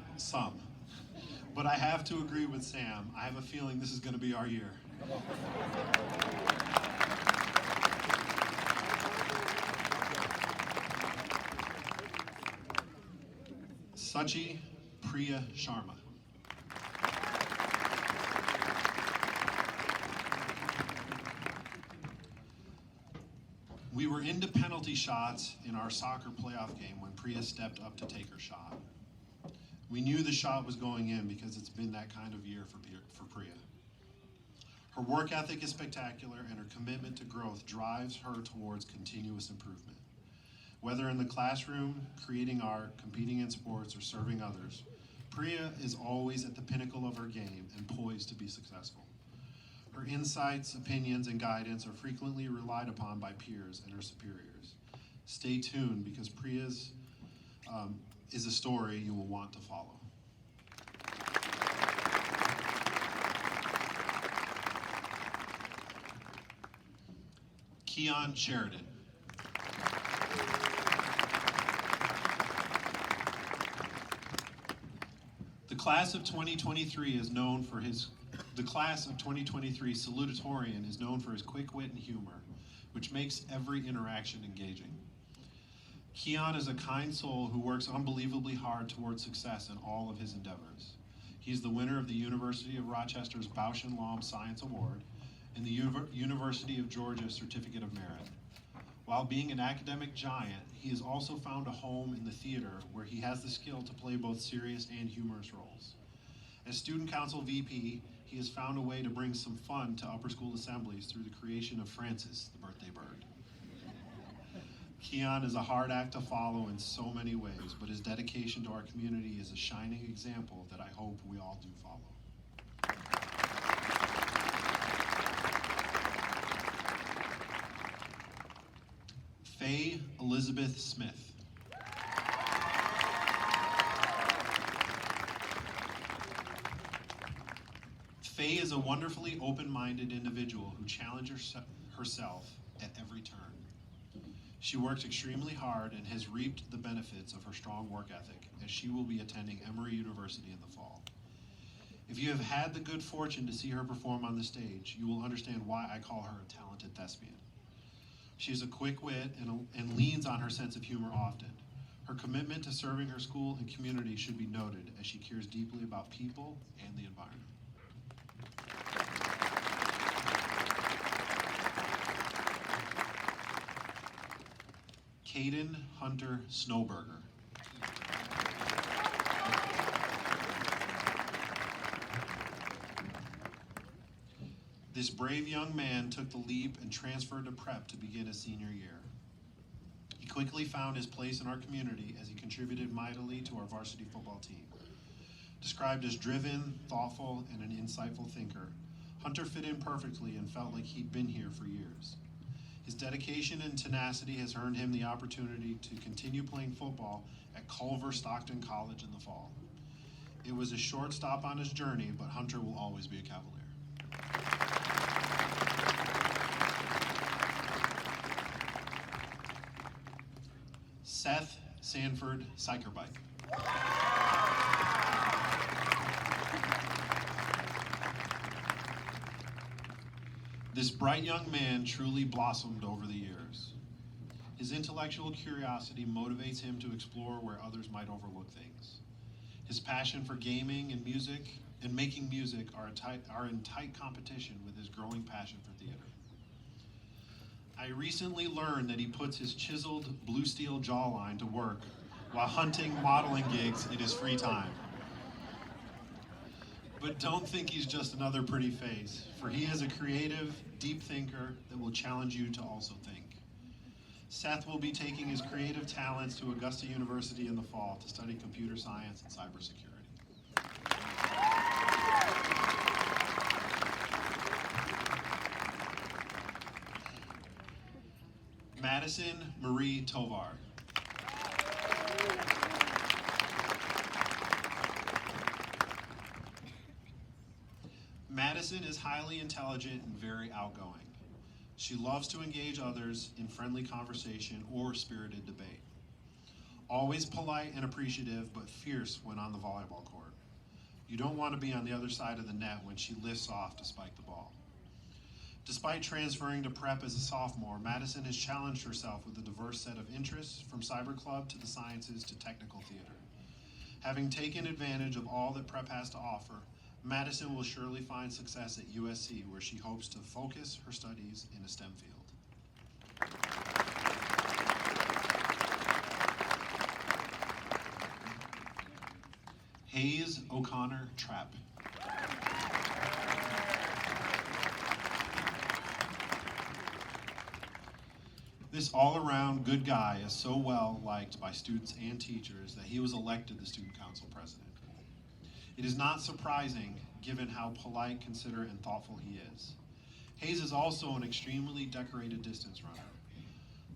to agree with Sam. I have a feeling this is going to be our year. Sachi Priya Sharma. We were into penalty shots in our soccer playoff game when Priya stepped up to take her shot. We knew the shot was going in because it's been that kind of year for Priya. Her work ethic is spectacular, and her commitment to growth drives her towards continuous improvement. Whether in the classroom, creating art, competing in sports, or serving others, Priya is always at the pinnacle of her game and poised to be successful. Her insights, opinions, and guidance are frequently relied upon by peers and her superiors. Stay tuned because Priya's is a story you will want to follow. Keon Sheridan. The class of 2023 is known for the class of 2023 salutatorian is known for his quick wit and humor, which makes every interaction engaging. Keon is a kind soul who works unbelievably hard towards success in all of his endeavors. He's the winner of the University of Rochester's Bausch and Lomb Science Award and the University of Georgia Certificate of Merit. While being an academic giant, he has also found a home in the theater where he has the skill to play both serious and humorous roles. As Student Council VP, he has found a way to bring some fun to upper school assemblies through the creation of Francis, the birthday bird. Keon is a hard act to follow in so many ways, but his dedication to our community is a shining example that I hope we all do follow. Faye Elizabeth Smith. Faye is a wonderfully open-minded individual who challenges herself at every turn. She works extremely hard and has reaped the benefits of her strong work ethic as she will be attending Emory University in the fall. If you have had the good fortune to see her perform on the stage, you will understand why I call her a talented thespian. She is a quick wit and leans on her sense of humor often. Her commitment to serving her school and community should be noted as she cares deeply about people and the environment. Caden Hunter Snowberger. This brave young man took the leap and transferred to prep to begin his senior year. He quickly found his place in our community as he contributed mightily to our varsity football team. Described as driven, thoughtful, and an insightful thinker, Hunter fit in perfectly and felt like he'd been here for years. His dedication and tenacity has earned him the opportunity to continue playing football at Culver Stockton College in the fall. It was a short stop on his journey, but Hunter will always be a Cavalier. Seth Sanford Sykerbike. This bright young man truly blossomed over the years. His intellectual curiosity motivates him to explore where others might overlook things. His passion for gaming and music and making music are in tight competition with his growing passion for theater. I recently learned that he puts his chiseled blue steel jawline to work while hunting modeling gigs in his free time. But don't think he's just another pretty face, for he is a creative, deep thinker that will challenge you to also think. Seth will be taking his creative talents to Augusta University in the fall to study computer science and cybersecurity. Madison Marie Tovar. Madison is highly intelligent and very outgoing. She loves to engage others in friendly conversation or spirited debate. Always polite and appreciative, but fierce when on the volleyball court. You don't want to be on the other side of the net when she lifts off to spike the ball. Despite transferring to prep as a sophomore, Madison has challenged herself with a diverse set of interests, from cyber club to the sciences to technical theater. Having taken advantage of all that prep has to offer, Madison will surely find success at USC, where she hopes to focus her studies in a STEM field. Hayes O'Connor Trapp. This all-around good guy is so well liked by students and teachers that he was elected the student council president. It is not surprising given how polite, considerate, and thoughtful he is. Hayes is also an extremely decorated distance runner.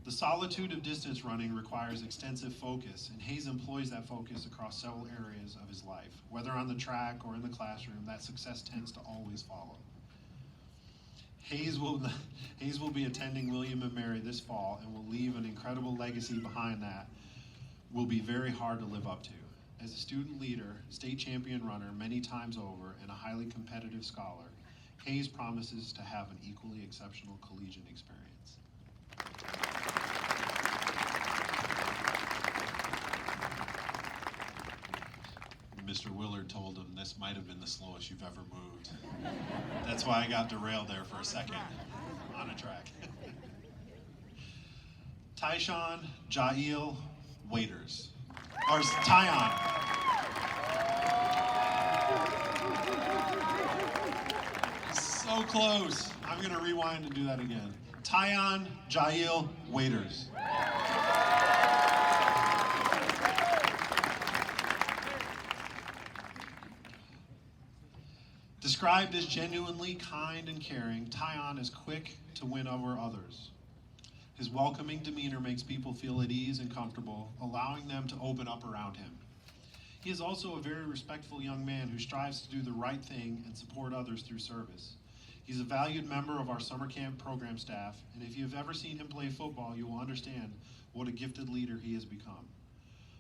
The solitude of distance running requires extensive focus, and Hayes employs that focus across several areas of his life. Whether on the track or in the classroom, that success tends to always follow. Hayes will be attending William & Mary this fall and will leave an incredible legacy behind that will be very hard to live up to. As a student leader, state champion runner many times over, and a highly competitive scholar, Hayes promises to have an equally exceptional collegiate experience. Mr. Willard told him this might have been the slowest you've ever moved. That's why I got derailed there for a second on a track. Tyshawn Jail Waiters. Or Tyon. So close. I'm going to rewind and do that again. Tyon Jail Waiters. Described as genuinely kind and caring, Tyon is quick to win over others. His welcoming demeanor makes people feel at ease and comfortable, allowing them to open up around him. He is also a very respectful young man who strives to do the right thing and support others through service. He's a valued member of our summer camp program staff, and if you've ever seen him play football, you will understand what a gifted leader he has become.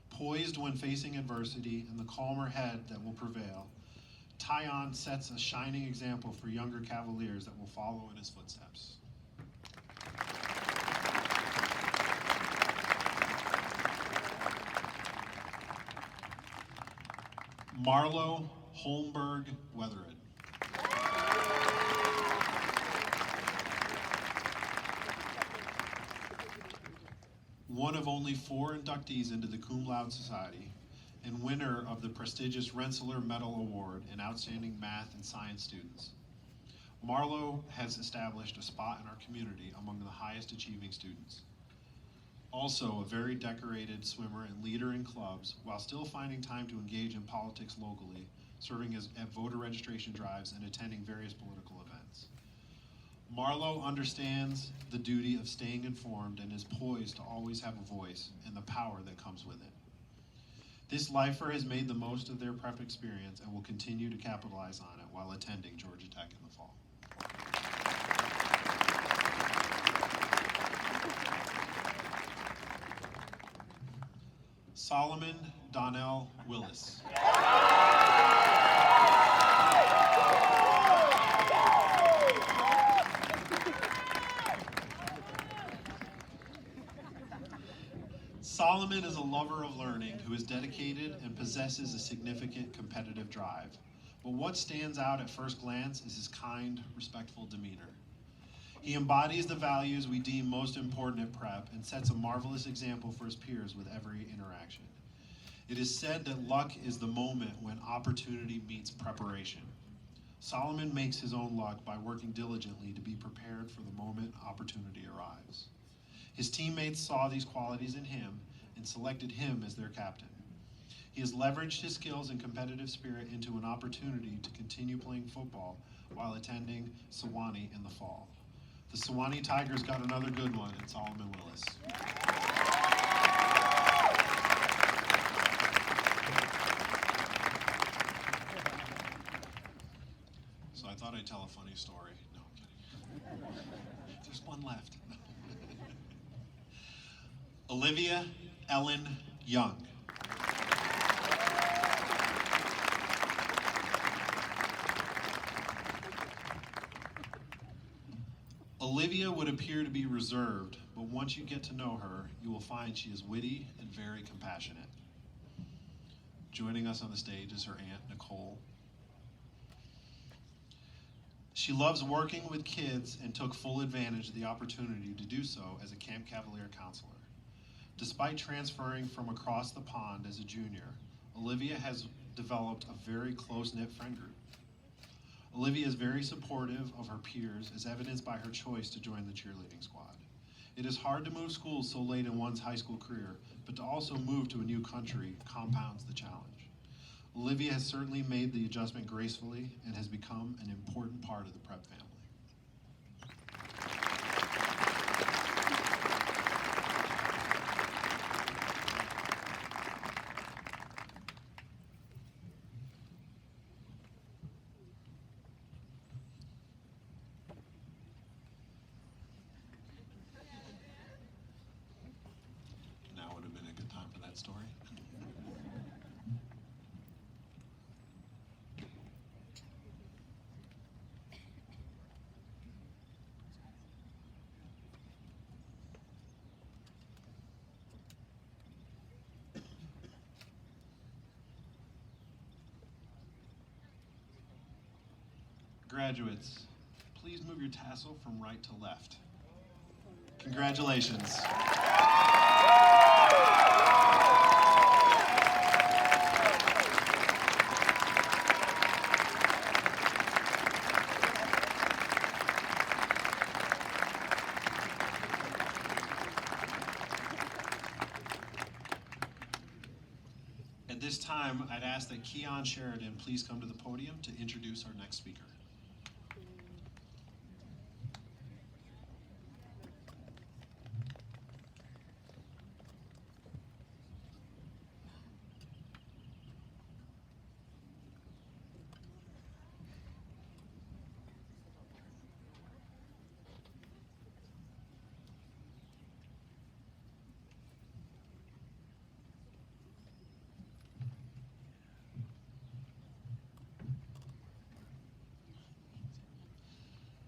Poised when facing adversity and the calmer head that will prevail, Tyon sets a shining example for younger Cavaliers that will follow in his footsteps. Marlo Holmberg Weathered. one of only 4 inductees into the Cum Laude Society, and winner of the prestigious Rensselaer Medal Award in Outstanding Math and Science Students. Marlo has established a spot in our community among the highest achieving students. Also a very decorated swimmer and leader in clubs, while still finding time to engage in politics locally, serving at voter registration drives and attending various political events. Marlo understands the duty of staying informed and is poised to always have a voice and the power that comes with it. This lifer has made the most of their prep experience and will continue to capitalize on it while attending Georgia Tech in the fall. Solomon Donnell Willis. Solomon is a lover of learning who is dedicated and possesses a significant competitive drive. But what stands out at first glance is his kind, respectful demeanor. He embodies the values we deem most important at prep and sets a marvelous example for his peers with every interaction. It is said that luck is the moment when opportunity meets preparation. Solomon makes his own luck by working diligently to be prepared for the moment opportunity arrives. His teammates saw these qualities in him and selected him as their captain. He has leveraged his skills and competitive spirit into an opportunity to continue playing football while attending Sewanee in the fall. The Sewanee Tigers got another good one in Solomon Willis. So I thought I'd tell a funny story. No, I'm kidding. There's one left. Olivia Ellen Young. Olivia would appear to be reserved, but once you get to know her, you will find she is witty and very compassionate. Joining us on the stage is her aunt, Nicole. She loves working with kids and took full advantage of the opportunity to do so as a Camp Cavalier counselor. Despite transferring from across the pond as a junior, Olivia has developed a very close-knit friend group. Olivia is very supportive of her peers, as evidenced by her choice to join the cheerleading squad. It is hard to move schools so late in one's high school career, but to also move to a new country compounds the challenge. Olivia has certainly made the adjustment gracefully and has become an important part of the prep family. Now would have been a good time for that story. Graduates, please move your tassel from right to left. Congratulations. At this time, I'd ask that Keon Sheridan please come to the podium to introduce our next speaker.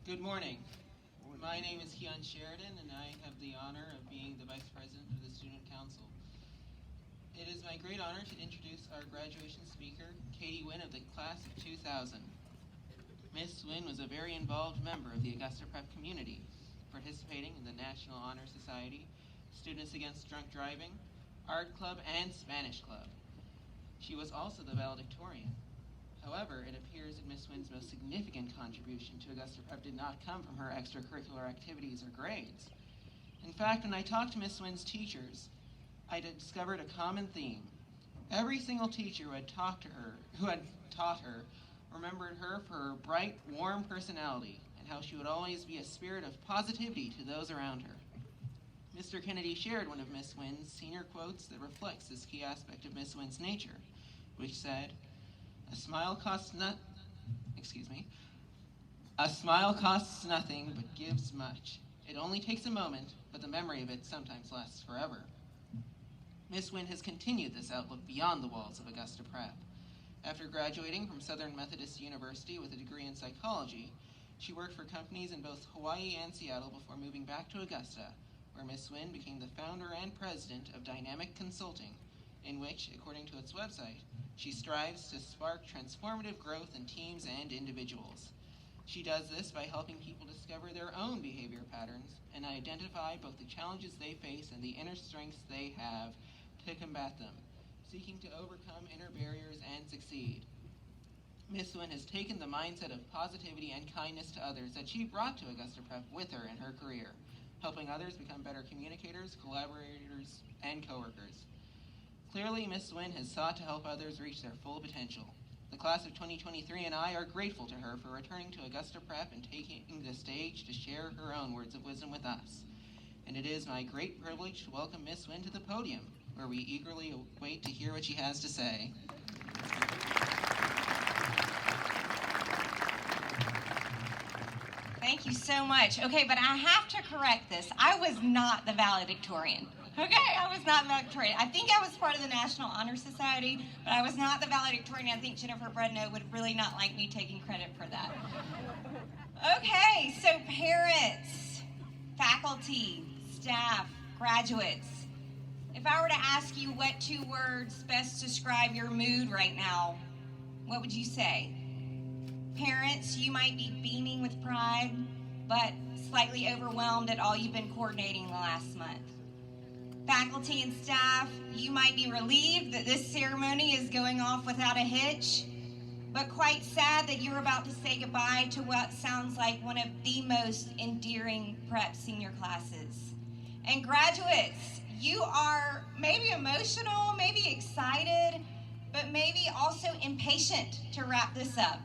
Good morning. My name is Keon Sheridan, and I have the honor of being the Vice President of the Student Council. It is my great honor to introduce our graduation speaker, Katie Wynn of the class of 2000. Ms. Wynn was a very involved member of the Augusta Prep community, participating in the National Honor Society, Students Against Drunk Driving, Art Club, and Spanish Club. She was also the valedictorian. However, it appears that Miss Wynn's most significant contribution to Augusta Prep did not come from her extracurricular activities or grades. In fact, when I talked to Miss Wynn's teachers, I discovered a common theme. Every single teacher who had taught her, remembered her for her bright, warm personality and how she would always be a spirit of positivity to those around her. Mr. Kennedy shared one of Miss Wynn's senior quotes that reflects this key aspect of Miss Wynn's nature, which said, A smile costs nothing but gives much. It only takes a moment, but the memory of it sometimes lasts forever. Miss Wynn has continued this outlook beyond the walls of Augusta Prep. After graduating from Southern Methodist University with a degree in psychology, she worked for companies in both Hawaii and Seattle before moving back to Augusta, where Miss Wynn became the founder and president of Dynamic Consulting, in which, according to its website, she strives to spark transformative growth in teams and individuals. She does this by helping people discover their own behavior patterns and identify both the challenges they face and the inner strengths they have to combat them, seeking to overcome inner barriers and succeed. Miss Wynn has taken the mindset of positivity and kindness to others that she brought to Augusta Prep with her in her career, helping others become better communicators, collaborators, and coworkers. Clearly, Miss Wynn has sought to help others reach their full potential. The class of 2023 and I are grateful to her for returning to Augusta Prep and taking the stage to share her own words of wisdom with us. And it is my great privilege to welcome Miss Wynn to the podium, where we eagerly wait to hear what she has to say. Thank you so much. Okay, but I have to correct this. I was not the valedictorian. Okay, I was not the valedictorian. I think I was part of the National Honor Society, but I was not the valedictorian. I think Jennifer Bredno would really not like me taking credit for that. Okay, so parents, faculty, staff, graduates, if I were to ask you what 2 words best describe your mood right now, what would you say? Parents, you might be beaming with pride, but slightly overwhelmed at all you've been coordinating the last month. Faculty and staff, you might be relieved that this ceremony is going off without a hitch, but quite sad that you're about to say goodbye to what sounds like one of the most endearing prep senior classes. And graduates, you are maybe emotional, maybe excited, but maybe also impatient to wrap this up.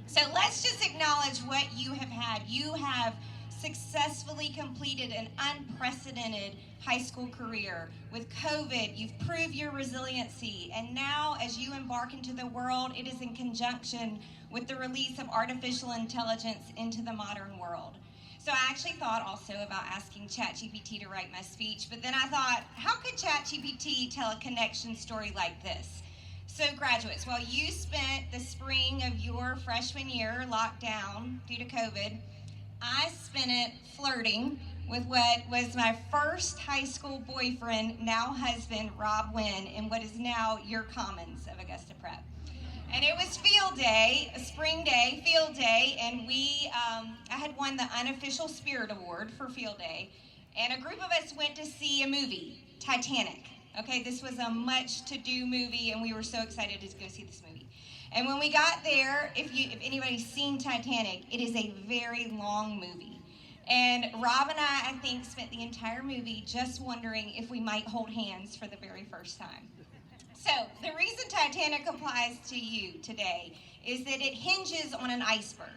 So let's just acknowledge what you have had. You have successfully completed an unprecedented high school career. With COVID, you've proved your resiliency, and now as you embark into the world, it is in conjunction with the release of artificial intelligence into the modern world. So I actually thought also about asking ChatGPT to write my speech, but then I thought, how could ChatGPT tell a connection story like this? So graduates, while you spent the spring of your freshman year locked down due to COVID, I spent it flirting with what was my first high school boyfriend, now husband, Rob Wynn, in what is now your Commons of Augusta Prep. And it was field day, a spring day, field day, and I had won the unofficial Spirit Award for field day, and a group of us went to see a movie, Titanic. Okay, this was a much to-do movie, and we were so excited to go see this movie. And when we got there, if anybody's seen Titanic, it is a very long movie. And Rob and I think, spent the entire movie just wondering if we might hold hands for the very first time. So the reason Titanic applies to you today is that it hinges on an iceberg,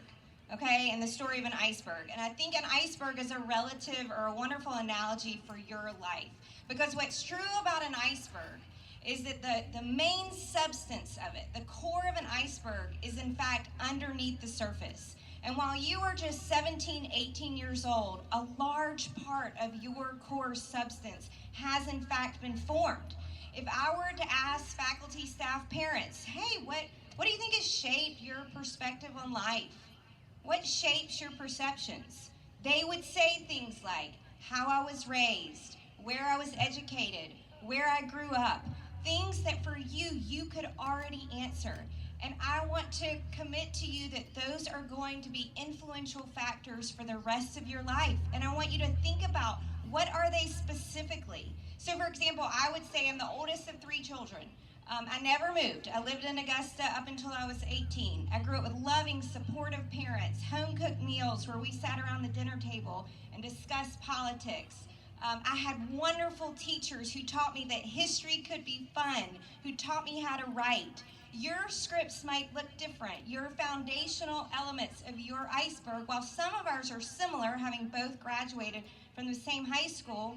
okay, and the story of an iceberg. And I think an iceberg is a relative or a wonderful analogy for your life. Because what's true about an iceberg is that the main substance of it, the core of an iceberg, is in fact underneath the surface. And while you are just 17, 18 years old, a large part of your core substance has in fact been formed. If I were to ask faculty, staff, parents, hey, what do you think has shaped your perspective on life? What shapes your perceptions? They would say things like how I was raised, where I was educated, where I grew up, things that for you could already answer. And I want to commit to you that those are going to be influential factors for the rest of your life. And I want you to think about, what are they specifically? So for example, I would say I'm the oldest of 3 children. I never moved. I lived in Augusta up until I was 18. I grew up with loving, supportive parents, home-cooked meals where we sat around the dinner table and discussed politics. I had wonderful teachers who taught me that history could be fun, who taught me how to write. Your scripts might look different. Your foundational elements of your iceberg, while some of ours are similar, having both graduated from the same high school,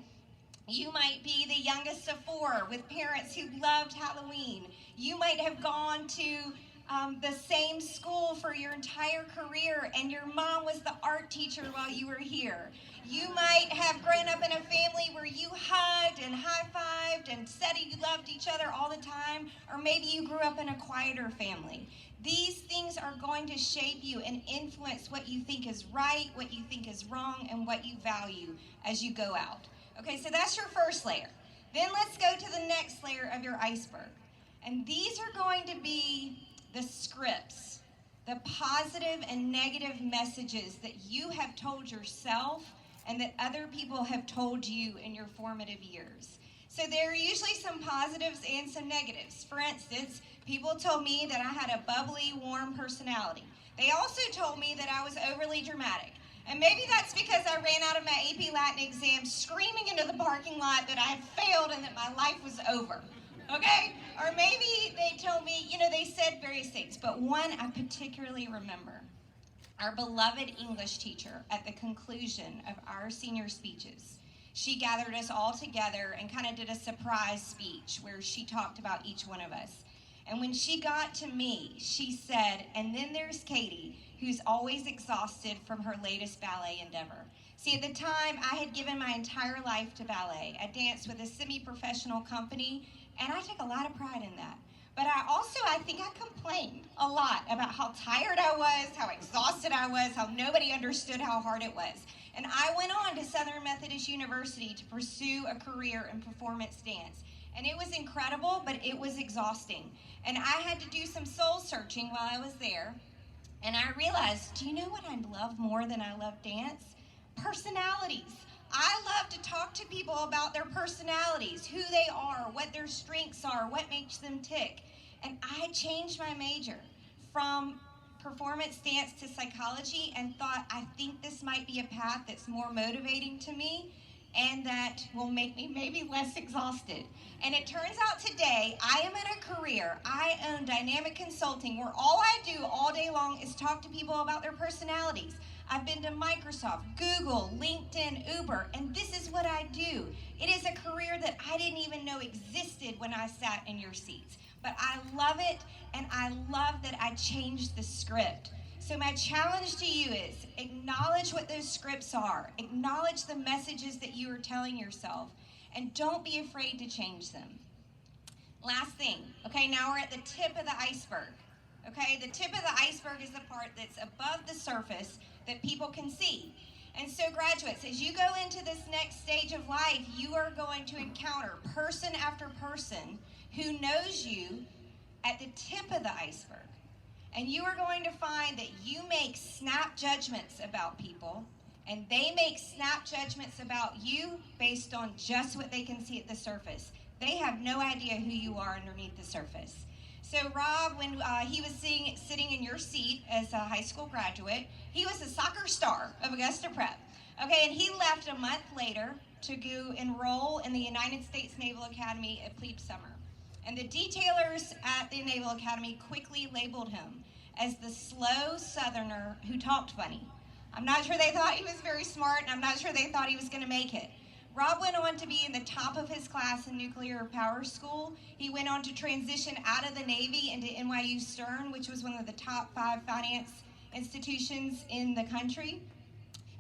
you might be the youngest of 4 with parents who loved Halloween. You might have gone to the same school for your entire career, and your mom was the art teacher while you were here. You might have grown up in a family where you hugged and high-fived and said you loved each other all the time, or maybe you grew up in a quieter family. These things are going to shape you and influence what you think is right, what you think is wrong, and what you value as you go out. Okay, so that's your first layer. Then let's go to the next layer of your iceberg. And these are going to be the scripts, the positive and negative messages that you have told yourself and that other people have told you in your formative years. So there are usually some positives and some negatives. For instance, people told me that I had a bubbly, warm personality. They also told me that I was overly dramatic. And maybe that's because I ran out of my AP Latin exam screaming into the parking lot that I had failed and that my life was over, okay? Or maybe they told me, they said various things, but one I particularly remember. Our beloved English teacher, at the conclusion of our senior speeches, she gathered us all together and kind of did a surprise speech where she talked about each one of us. And when she got to me, she said, and then there's Katie, who's always exhausted from her latest ballet endeavor. See, at the time, I had given my entire life to ballet. I danced with a semi-professional company, and I took a lot of pride in that. But I think I complained a lot about how tired I was, how exhausted I was, how nobody understood how hard it was. And I went on to Southern Methodist University to pursue a career in performance dance. And it was incredible, but it was exhausting. And I had to do some soul searching while I was there. And I realized, do you know what I love more than I love dance? Personalities. I love to talk to people about their personalities, who they are, what their strengths are, what makes them tick. And I changed my major from performance dance to psychology and thought, I think this might be a path that's more motivating to me and that will make me maybe less exhausted. And it turns out today, I am in a career, I own Dynamic Consulting, where all I do all day long is talk to people about their personalities. I've been to Microsoft, Google, LinkedIn, Uber, and this is what I do. It is a career that I didn't even know existed when I sat in your seats. But I love it, and I love that I changed the script. So my challenge to you is acknowledge what those scripts are. Acknowledge the messages that you are telling yourself, and don't be afraid to change them. Last thing, okay, now we're at the tip of the iceberg. Okay, the tip of the iceberg is the part that's above the surface that people can see. And so graduates, as you go into this next stage of life, you are going to encounter person after person who knows you at the tip of the iceberg. And you are going to find that you make snap judgments about people, and they make snap judgments about you based on just what they can see at the surface. They have no idea who you are underneath the surface. So Rob, when he was sitting in your seat as a high school graduate, he was a soccer star of Augusta Prep. Okay, and he left a month later to go enroll in the United States Naval Academy at Plebe Summer. And the detailers at the Naval Academy quickly labeled him as the slow Southerner who talked funny. I'm not sure they thought he was very smart, and I'm not sure they thought he was going to make it. Rob went on to be in the top of his class in nuclear power school. He went on to transition out of the Navy into NYU Stern, which was one of the top 5 finance institutions in the country.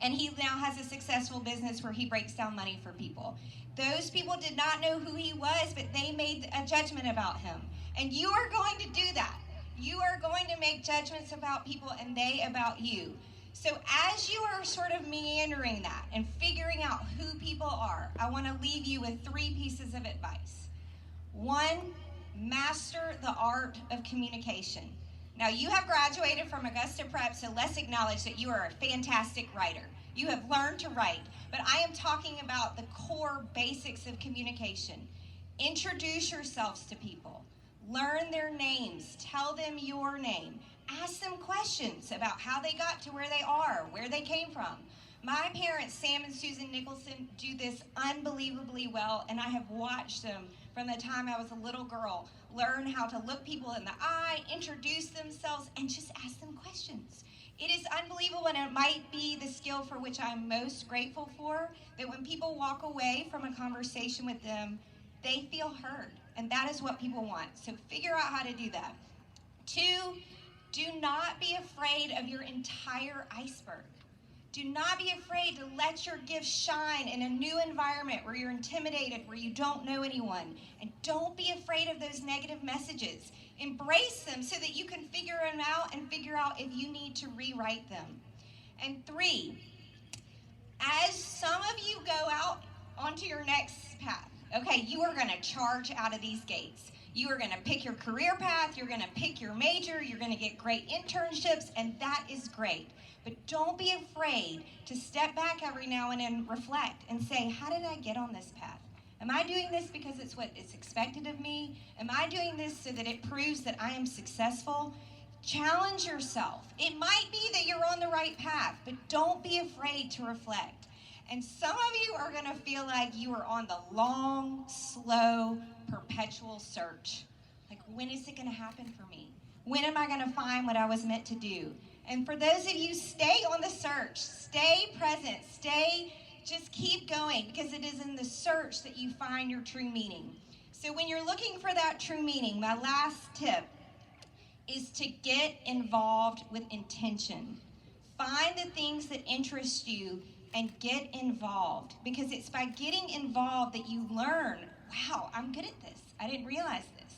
And he now has a successful business where he breaks down money for people. Those people did not know who he was, but they made a judgment about him. And you are going to do that. You are going to make judgments about people and they about you. So as you are sort of meandering that and figuring out who people are, I want to leave you with 3 pieces of advice. 1, master the art of communication. Now, you have graduated from Augusta Prep, so let's acknowledge that you are a fantastic writer. You have learned to write, but I am talking about the core basics of communication. Introduce yourselves to people. Learn their names. Tell them your name. Ask them questions about how they got to where they are, where they came from. My parents, Sam and Susan Nicholson, do this unbelievably well, and I have watched them from the time I was a little girl learn how to look people in the eye, introduce themselves, and just ask them questions. It is unbelievable, and it might be the skill for which I'm most grateful for, that when people walk away from a conversation with them, they feel heard, and that is what people want. So figure out how to do that. 2, do not be afraid of your entire iceberg. Do not be afraid to let your gifts shine in a new environment where you're intimidated, where you don't know anyone. And don't be afraid of those negative messages. Embrace them so that you can figure them out and figure out if you need to rewrite them. And 3, as some of you go out onto your next path, okay, you are going to charge out of these gates. You are going to pick your career path, you're going to pick your major, you're going to get great internships, and that is great. But don't be afraid to step back every now and then, reflect, and say, how did I get on this path? Am I doing this because it's what is expected of me? Am I doing this so that it proves that I am successful? Challenge yourself. It might be that you're on the right path, but don't be afraid to reflect. And some of you are going to feel like you are on the long, slow, perpetual search. Like, when is it going to happen for me? When am I going to find what I was meant to do? And for those of you, stay on the search. Stay present. Just keep going, because it is in the search that you find your true meaning. So when you're looking for that true meaning, my last tip is to get involved with intention. Find the things that interest you and get involved, because it's by getting involved that you learn, wow, I'm good at this. I didn't realize this.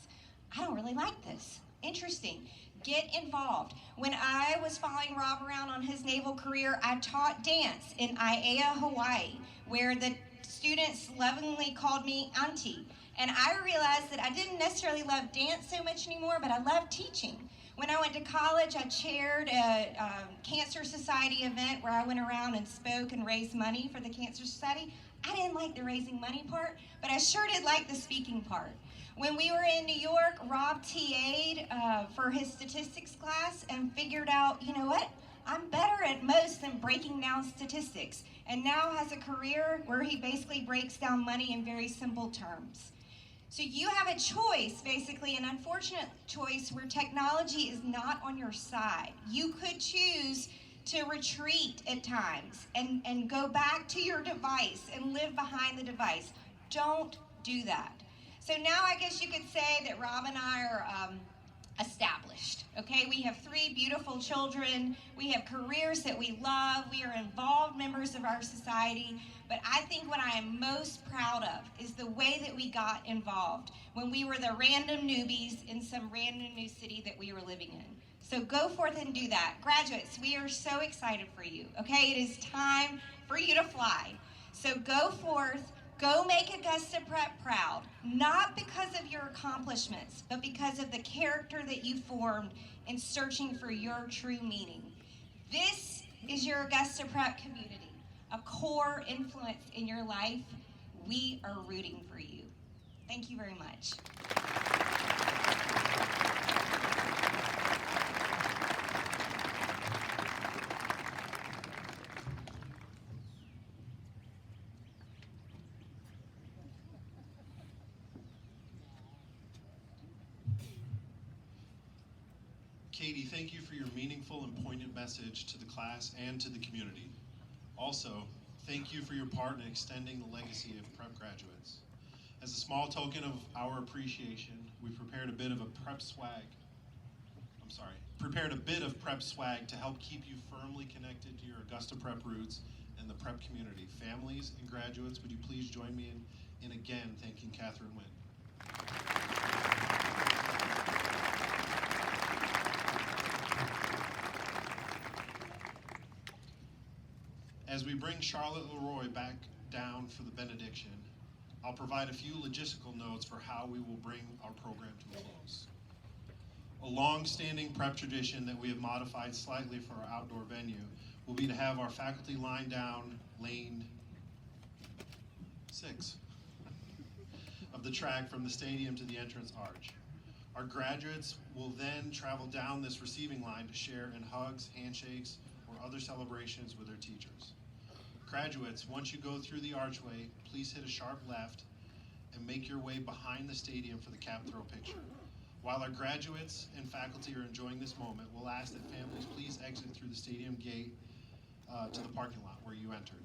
I don't really like this. Interesting. Get involved. When I was following Rob around on his naval career, I taught dance in Aiea, Hawaii, where the students lovingly called me auntie. And I realized that I didn't necessarily love dance so much anymore, but I loved teaching. When I went to college, I chaired a Cancer Society event where I went around and spoke and raised money for the Cancer Society. I didn't like the raising money part, but I sure did like the speaking part. When we were in New York, Rob TA'd for his statistics class and figured out, you know what? I'm better at most than breaking down statistics, and now has a career where he basically breaks down money in very simple terms. So you have a choice, basically, an unfortunate choice where technology is not on your side. You could choose to retreat at times and go back to your device and live behind the device. Don't do that. So now I guess you could say that Rob and I are established, okay? We have 3 beautiful children. We have careers that we love. We are involved members of our society. But I think what I am most proud of is the way that we got involved when we were the random newbies in some random new city that we were living in. So go forth and do that. Graduates, we are so excited for you, okay? It is time for you to fly. So go forth. Go make Augusta Prep proud, not because of your accomplishments, but because of the character that you formed in searching for your true meaning. This is your Augusta Prep community, a core influence in your life. We are rooting for you. Thank you very much. Katie, thank you for your meaningful and poignant message to the class and to the community. Also, thank you for your part in extending the legacy of prep graduates. As a small token of our appreciation, we prepared a bit of prep swag to help keep you firmly connected to your Augusta Prep roots and the prep community. Families and graduates, would you please join me in again thanking Catherine Wynn. As we bring Charlotte Leroy back down for the benediction, I'll provide a few logistical notes for how we will bring our program to a close. long-standing prep tradition that we have modified slightly for our outdoor venue will be to have our faculty line down lane 6 of the track from the stadium to the entrance arch. Our graduates will then travel down this receiving line to share in hugs, handshakes, or other celebrations with their teachers. Graduates, once you go through the archway, please hit a sharp left and make your way behind the stadium for the cap throw picture. While our graduates and faculty are enjoying this moment, we'll ask that families please exit through the stadium gate to the parking lot where you entered.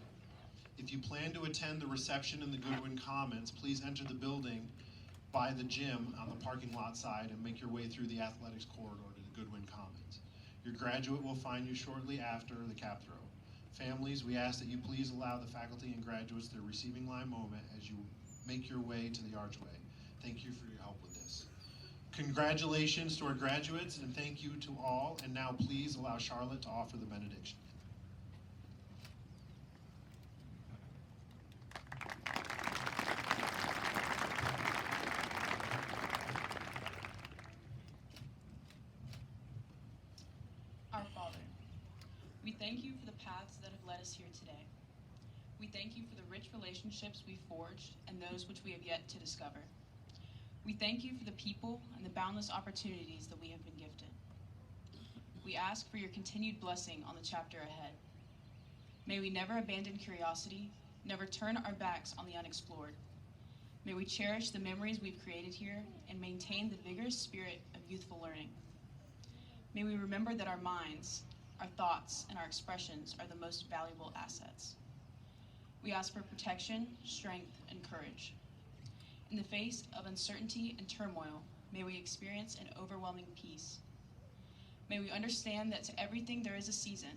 If you plan to attend the reception in the Goodwin Commons, please enter the building by the gym on the parking lot side and make your way through the athletics corridor to the Goodwin Commons. Your graduate will find you shortly after the cap throw. Families, we ask that you please allow the faculty and graduates their receiving line moment as you make your way to the archway. Thank you for your help with this. Congratulations to our graduates, and thank you to all. And now please allow Charlotte to offer the benediction. Our Father, we thank you for the paths that have led us here today. We thank you for the rich relationships we've forged and those which we have yet to discover. We thank you for the people and the boundless opportunities that we have been gifted. We ask for your continued blessing on the chapter ahead. May we never abandon curiosity, never turn our backs on the unexplored. May we cherish the memories we've created here and maintain the vigorous spirit of youthful learning. May we remember that our minds, our thoughts, and our expressions are the most valuable assets. We ask for protection, strength, and courage. In the face of uncertainty and turmoil, may we experience an overwhelming peace. May we understand that to everything there is a season,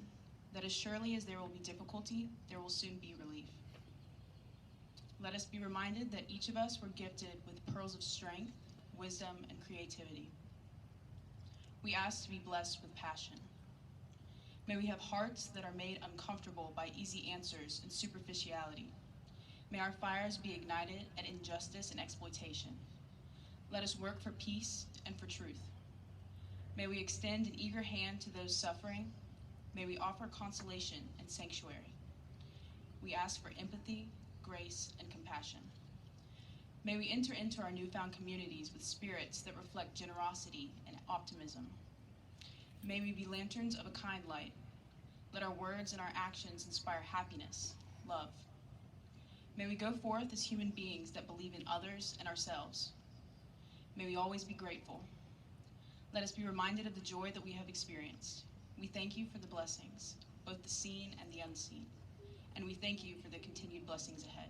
that as surely as there will be difficulty, there will soon be relief. Let us be reminded that each of us were gifted with pearls of strength, wisdom, and creativity. We ask to be blessed with passion. May we have hearts that are made uncomfortable by easy answers and superficiality. May our fires be ignited at injustice and exploitation. Let us work for peace and for truth. May we extend an eager hand to those suffering. May we offer consolation and sanctuary. We ask for empathy, grace, and compassion. May we enter into our newfound communities with spirits that reflect generosity and optimism. May we be lanterns of a kind light. Let our words and our actions inspire happiness, love. May we go forth as human beings that believe in others and ourselves. May we always be grateful. Let us be reminded of the joy that we have experienced. We thank you for the blessings, both the seen and the unseen, and we thank you for the continued blessings ahead.